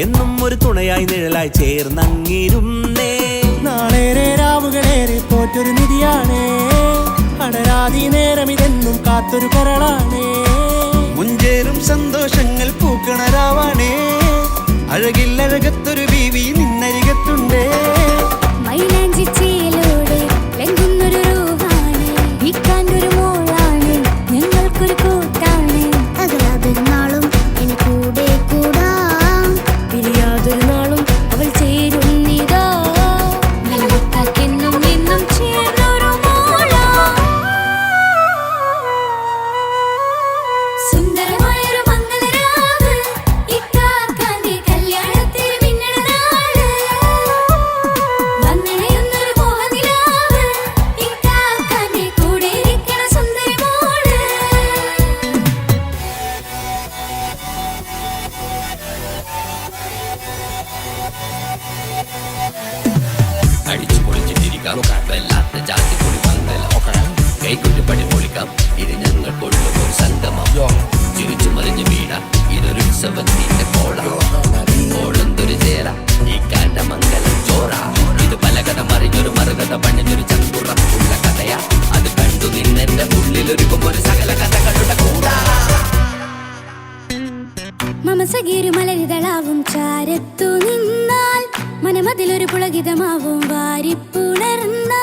എന്നും ഒരു തുണയായി നിഴലായി ചേർന്നങ്ങിരുന്നേ നാളേറെ രാവുകളേറെ പോറ്റൊരു നിധിയാണേ അടരാതി നേരം ഇതെന്നും കാത്തൊരു കരളാണേ മുഞ്ചേറും സന്തോഷങ്ങൾ പൂക്കണരാവാണേ അഴകില്ലഴകത്തൊരു ബീവി നിന്നരികത്തുണ്ടേ മൈലാഞ്ചി ചേലോടെ ലംഘുന്നൊരു രൂപാണ് ഇക്കാണ്ടൊരു മോളാണ് ഞങ്ങൾക്കൊരു കൂട്ടാണ് അകലാതൊരു നാളും ഇനി കൂടെ കൂടാം പിരിയാതൊരു നാളും അവൾ ചേരുന്നിതാ നൽകക്കാക്കെന്നും എന്നും ചേർന്നൊരു മോളാ സുന്ദരമായൊരു മംഗലരാവ് ഇക്കാക്കാന്റെ കല്യാണത്തിൽ മിന്നണ നാട് വന്നണയുന്നൊരു മോഹനിലാവ് ഇക്കാക്കാന്റെ കൂടെ ഇരിക്കണ സുന്ദരി മോള് അടിച്ചു പൊളിച്ചിട്ടിരിക്കാം വല്ലാത്ത ജാതി പൊളി മംഗല കൈകൊട്ട് പടി പൊളിക്കാം ഇത് ഞങ്ങൾക്കുള്ള ഒരു സംഗമം ചിരിച്ചു മറിഞ്ഞു വീണ ഇതൊരു ഉത്സവത്തിന്റെ കോളന്തൊരു ചേര ഈ കാണ്ട മംഗലം ചോറ ഇത് പലകഥ മറിഞ്ഞൊരു മറുകഥ പണിഞ്ഞൊരു ചങ്കുറപ്പുള്ള കഥയാ അത് കണ്ടു നിന്നെന്റെ ഉള്ളിലൊരുക്കും ഒരു സകല കഥകളുടെ കൂടാ മമസഗീരു മലരിതളാവും ചാരത്തു നിന്നാൽ മനമതിലൊരു പുളകിതമാവും വാരിപ്പുണർന്നാൽ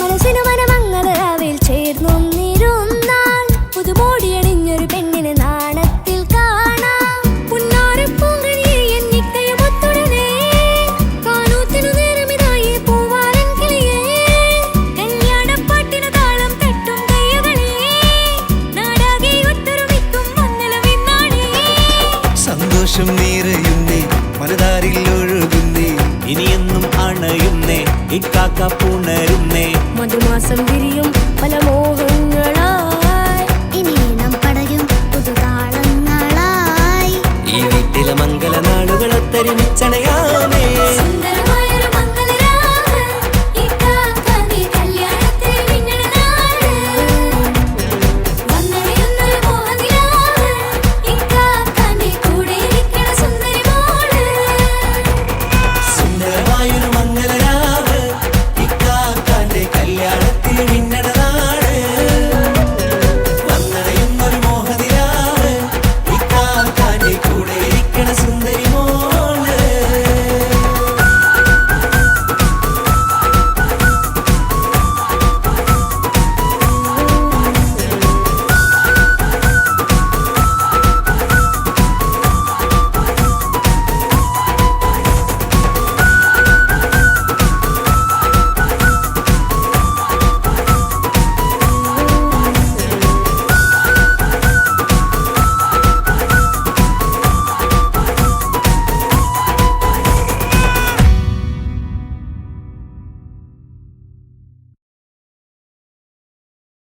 മനസ്സിനു മനമംഗലരാവിൽ ചേർന്നൊന്നിരുന്നാൽ പുതുമോടിയണിഞ്ഞൊരു പെണ്ണിന് നാണത്തിൽ കാണാം പുന്നാരപ്പൂങ്കണിയെ എന്നിക്കയും ഒത്തുടനെ കാനൂത്തിനു നേരമിതായി പൂവാലൻ കിളിയേ കല്യാണപ്പാട്ടിനു താളം തട്ടും കയ്യുകളേ നാടാകെ ഒത്തൊരുമിക്കും മംഗലമിന്നാണേ സന്തോഷം നിറയുന്നേ മനതാരിൽ ഒഴുകുന്നേ ഇനിയെന്നും അണയുന്നേ ഇക്കാക്ക പുണരുന്നേ മധുമാസം വിരിയും പല മോഹങ്ങളായി ഇനി നാം പടയും പുതുതാളങ്ങളായി ഈ വീട്ടിലെ മംഗല നാളുകളൊത്തരിമിച്ചണയാ